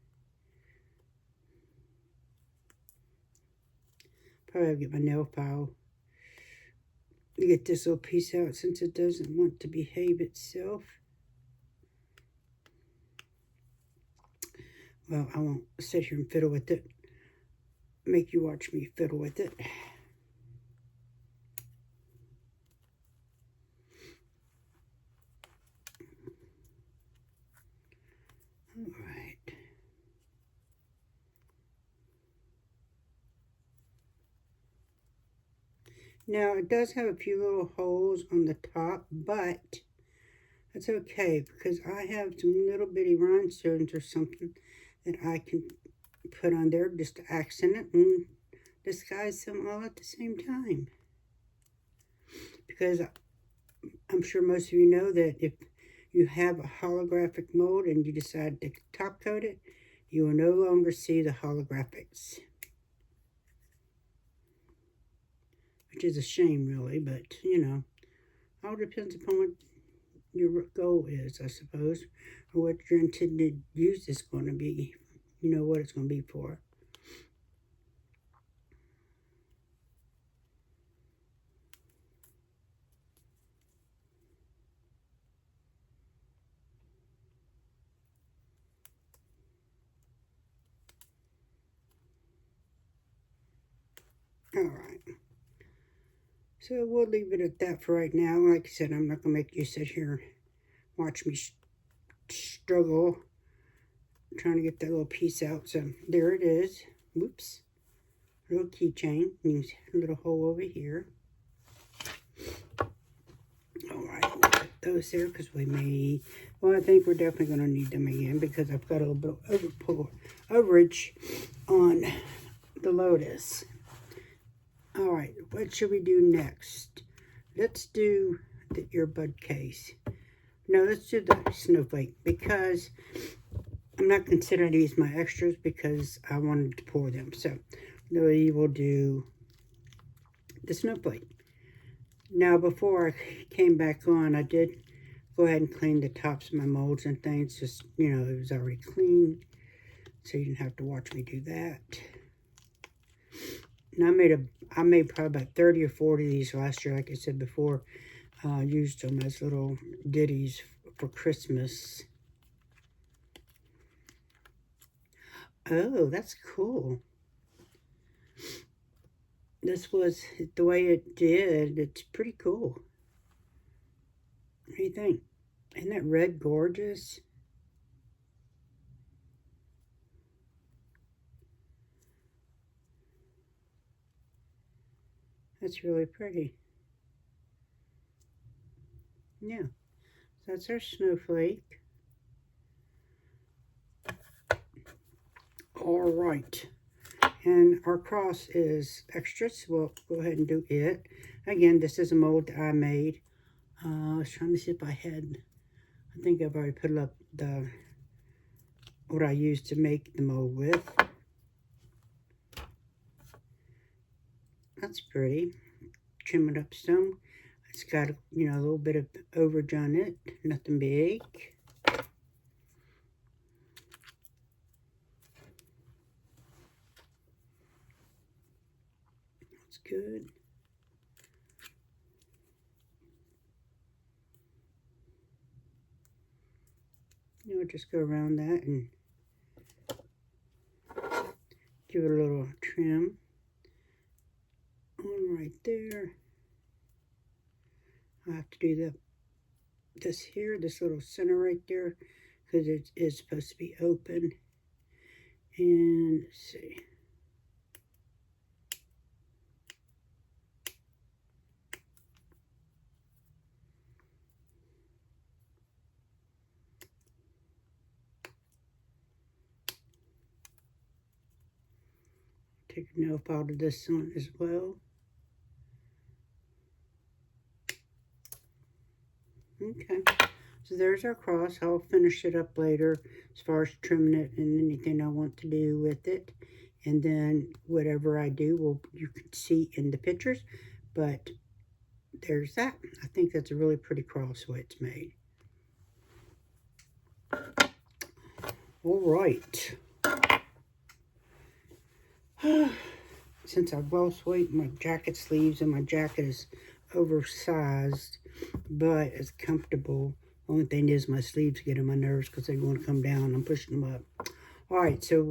S1: probably I'll get my nail file to get this little piece out since it doesn't want to behave itself. Well, I won't sit here and fiddle with it. Make you watch me fiddle with it. Alright. Now, it does have a few little holes on the top, but that's okay because I have some little bitty rhinestones or something that I can put on there just to accent it and disguise them all at the same time. Because I'm sure most of you know that if you have a holographic mold and you decide to top coat it, you will no longer see the holographics. Which is a shame, really, but, you know, all depends upon what your goal is, I suppose, or what your intended use is going to be. You know what it's going to be for. Alright. So we'll leave it at that for right now. Like I said, I'm not going to make you sit here and watch me struggle trying to get that little piece out. So there it is. Whoops. Little keychain. A little hole over here. Alright, we'll put those there because we may... Well, I think we're definitely going to need them again because I've got a little bit of overage on the Lotus. Alright, what should we do next? Let's do the earbud case. No, let's do the snowflake because I'm not considering these my extras because I wanted to pour them. So, we will do the snowflake. Now, before I came back on, I did go ahead and clean the tops of my molds and things. Just, you know, it was already clean, so you didn't have to watch me do that. And I made probably about 30 or 40 of these last year, like I said before. Used them as little ditties for Christmas. Oh, that's cool. This was the way it did. It's pretty cool. What do you think? Isn't that red gorgeous? That's really pretty. Yeah, that's our snowflake. All right, and our cross is extra, so we'll go ahead and do it. Again, this is a mold that I made. I was trying to see if I think I've already put up what I used to make the mold with. That's pretty. Trim it up some. It's got, you know, a little bit of overage on it. Nothing big. That's good. You know, just go around that and give it a little trim. One right there. I have to do this here, this little center right there, because it is supposed to be open. And let's see. Take a nail file to this one as well. Okay, so there's our cross. I'll finish it up later as far as trimming it and anything I want to do with it. And then whatever I do, well, you can see in the pictures. But there's that. I think that's a really pretty cross the way it's made. All right. Since I've lost weight, my jacket sleeves and my jacket is oversized, but it's comfortable. Only thing is my sleeves get on my nerves because they want to come down. I'm pushing them up. All right, so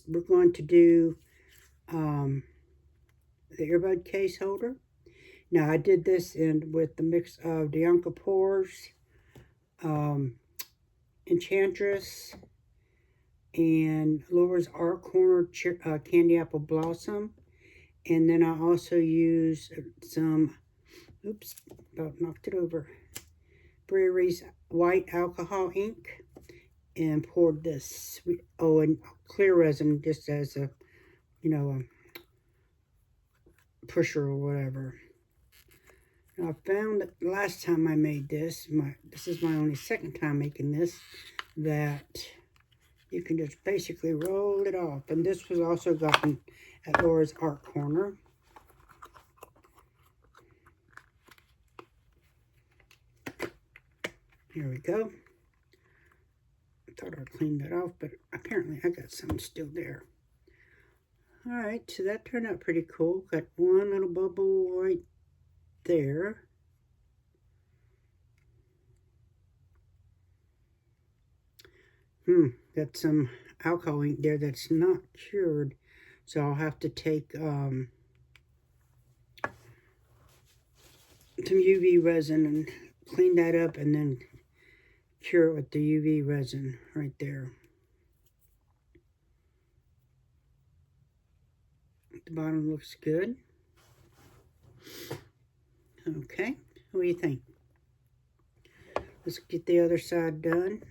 S1: we're going to do the earbud case holder. Now I did this with the mix of Diankapours, Enchantress, and Laura's Art Corner Candy Apple Blossom. And then I also used some, oops, about knocked it over, Brewery's white alcohol ink, and poured this, and clear resin just as a, you know, a pusher or whatever. Now I found that last time I made this, this is my only second time making this, that you can just basically roll it off. And this was also gotten at Laura's Art Corner. Here we go. I thought I'd clean that off, but apparently I got some still there. Alright, so that turned out pretty cool. Got one little bubble right there. Got some alcohol ink there that's not cured. So I'll have to take some UV resin and clean that up and then cure it with the UV resin right there. The bottom looks good. Okay, what do you think? Let's get the other side done.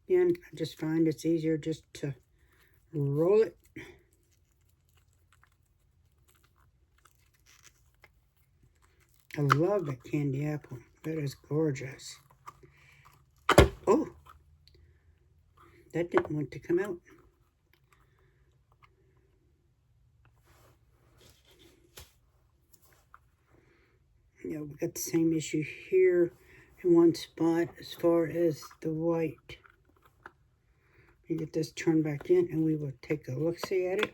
S1: Again, I just find it's easier just to roll it. I love that candy apple. That is gorgeous. Oh, that didn't want to come out. Yeah, we got the same issue here in one spot as far as the white. You get this turned back in and we will take a look-see at it.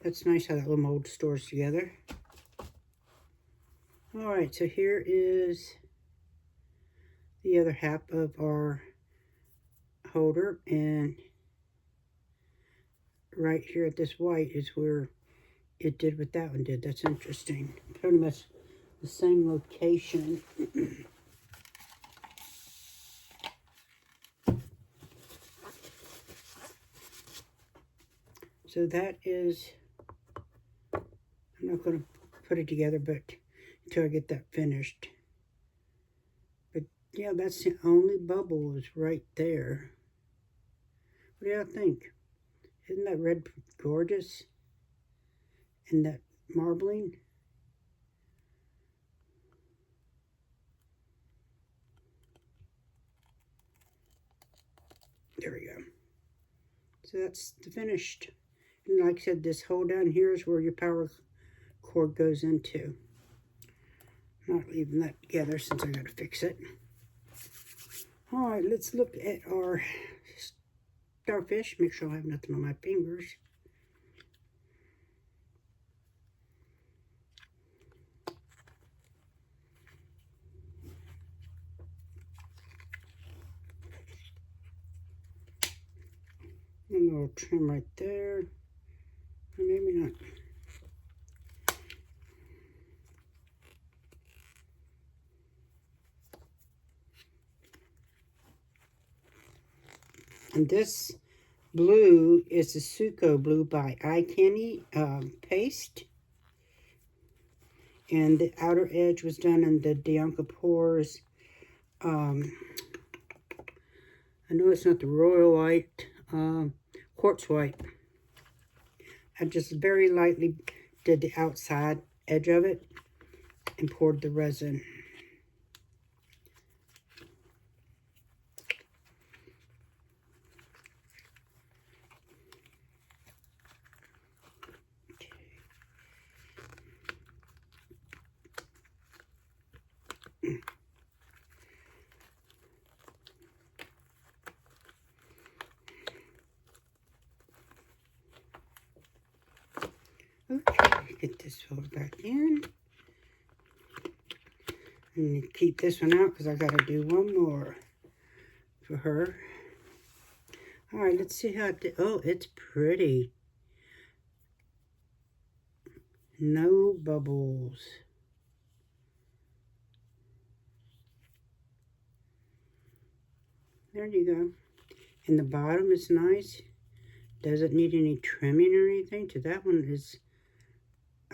S1: That's nice how that little mold stores together. Alright, so here is the other half of our holder, and right here at this white is where it did what that one did. That's interesting. Pretty much the same location. So that is, I'm not going to put it together, but until I get that finished. But yeah, that's the only bubble is right there. What do y'all think? Isn't that red gorgeous? And that marbling? There we go. So that's the finished. And like I said, this hole down here is where your power cord goes into. I'm not leaving that together since I got to fix it. All right, let's look at our starfish. Make sure I have nothing on my fingers. A little trim right there. Or maybe not. And this blue is the Suco Blue by Eye Candy paste. And the outer edge was done in the Diankapours. I know it's not the royal white, quartz white. I just very lightly did the outside edge of it and poured the resin. Okay, get this filled back in. And keep this one out because I got to do one more for her. All right, let's see how it did. Oh, it's pretty. No bubbles. There you go. And the bottom is nice. Doesn't need any trimming or anything. So that one is,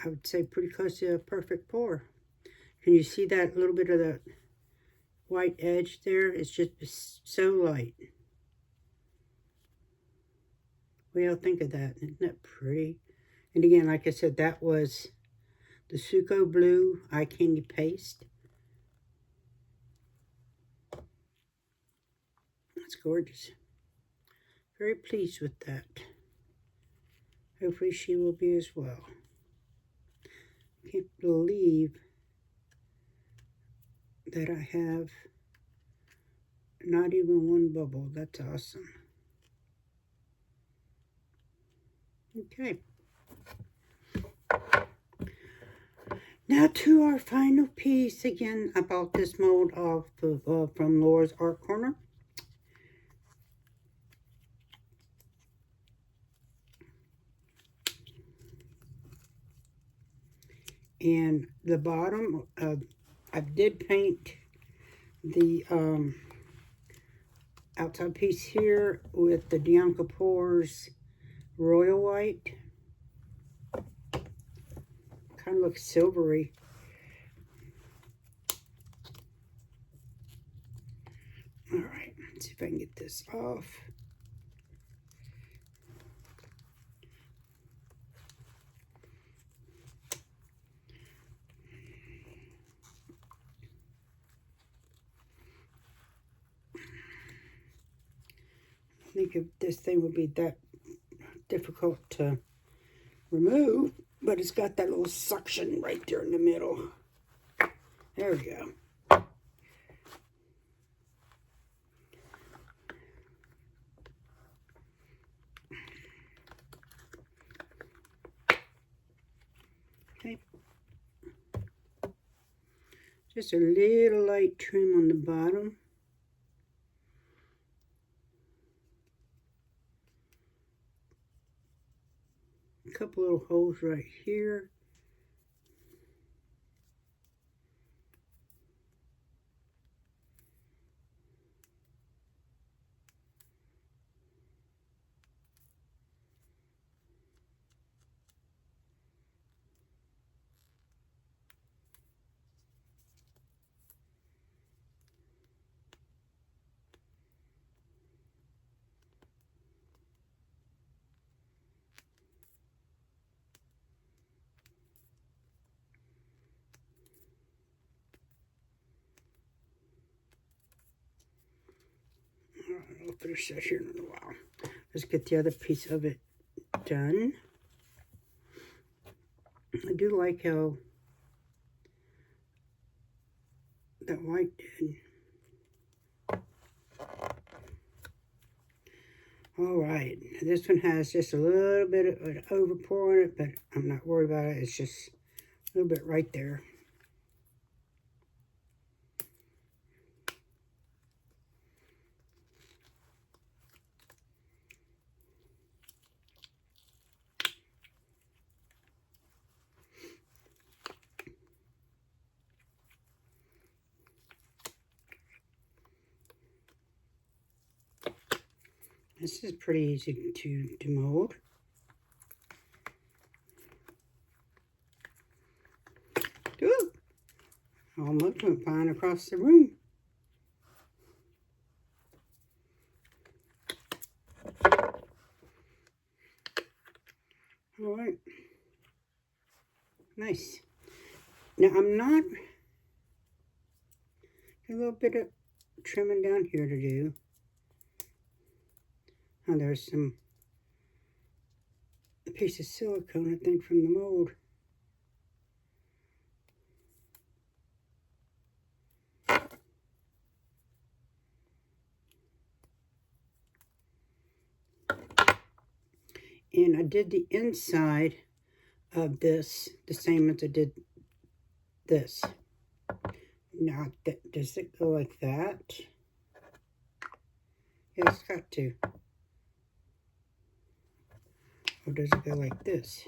S1: I would say, pretty close to a perfect pour. Can you see that little bit of the white edge there? It's just so light. What do y'all think of that? Isn't that pretty? And again, like I said, that was the Suco Blue Eye Candy paste. That's gorgeous. Very pleased with that. Hopefully she will be as well. Can't believe that I have not even one bubble. That's awesome. Okay. Now to our final piece. Again, I bought this mold off of, from Laura's Art Corner. And the bottom, I did paint the outside piece here with the Diankapours Royal White. Kind of looks silvery. All right, let's see if I can get this off. I think if this thing would be that difficult to remove, but it's got that little suction right there in the middle. There we go. Okay. Just a little light trim on the bottom. A couple little holes right here. I'll finish that here in a little while. Let's get the other piece of it done. I do like how that white did. Alright, this one has just a little bit of an overpour on it, but I'm not worried about it. It's just a little bit right there. This is pretty easy to mold. Ooh, almost went flying across the room. All right, nice. Now I'm not, a little bit of trimming down here to do. Oh, there's a piece of silicone, I think, from the mold. And I did the inside of this the same as I did this. Now, does it go like that? Yeah, it's got to. Or does it go like this?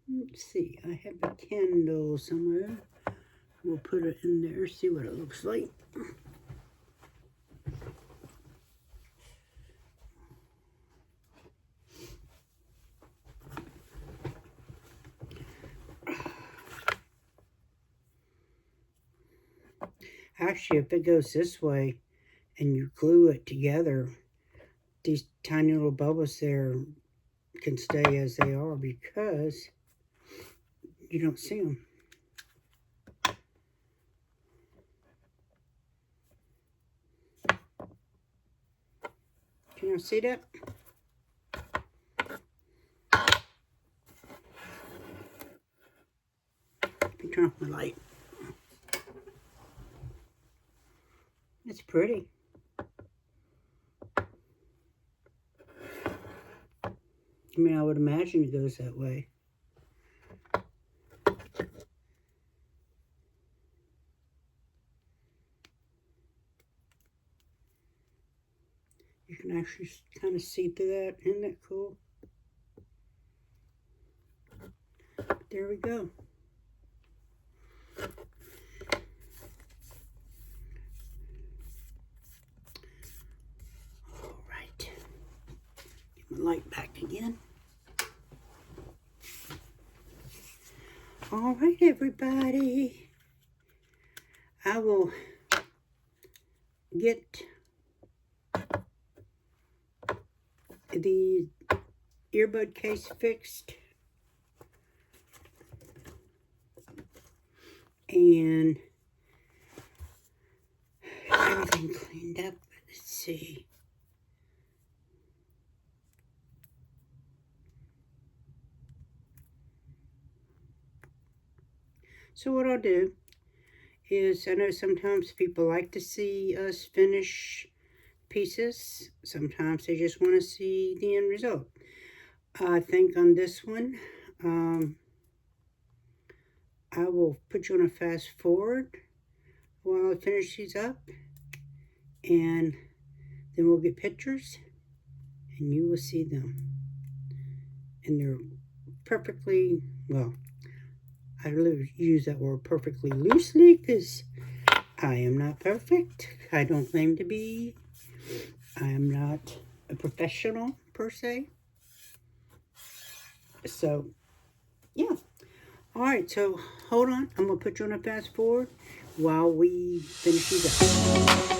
S1: Let's see, I have a candle somewhere. We'll put it in there, see what it looks like. Actually, if it goes this way and you glue it together, these tiny little bubbles there can stay as they are because you don't see them. Can you see that? Let me turn off my light. It's pretty. I mean, I would imagine it goes that way. You can actually kind of see through that. Isn't that cool? There we go. All right. Get my light back again. All right, everybody. I will get the earbud case fixed and everything cleaned up. Let's see. So what I'll do is, I know sometimes people like to see us finish pieces. Sometimes they just want to see the end result. I think on this one, I will put you on a fast forward while I finish these up, and then we'll get pictures and you will see them. And they're perfectly, well, I use that word perfectly loosely because I am not perfect. I don't claim to be. I am not a professional per se. So, yeah. All right, so hold on. I'm going to put you on a fast forward while we finish these up.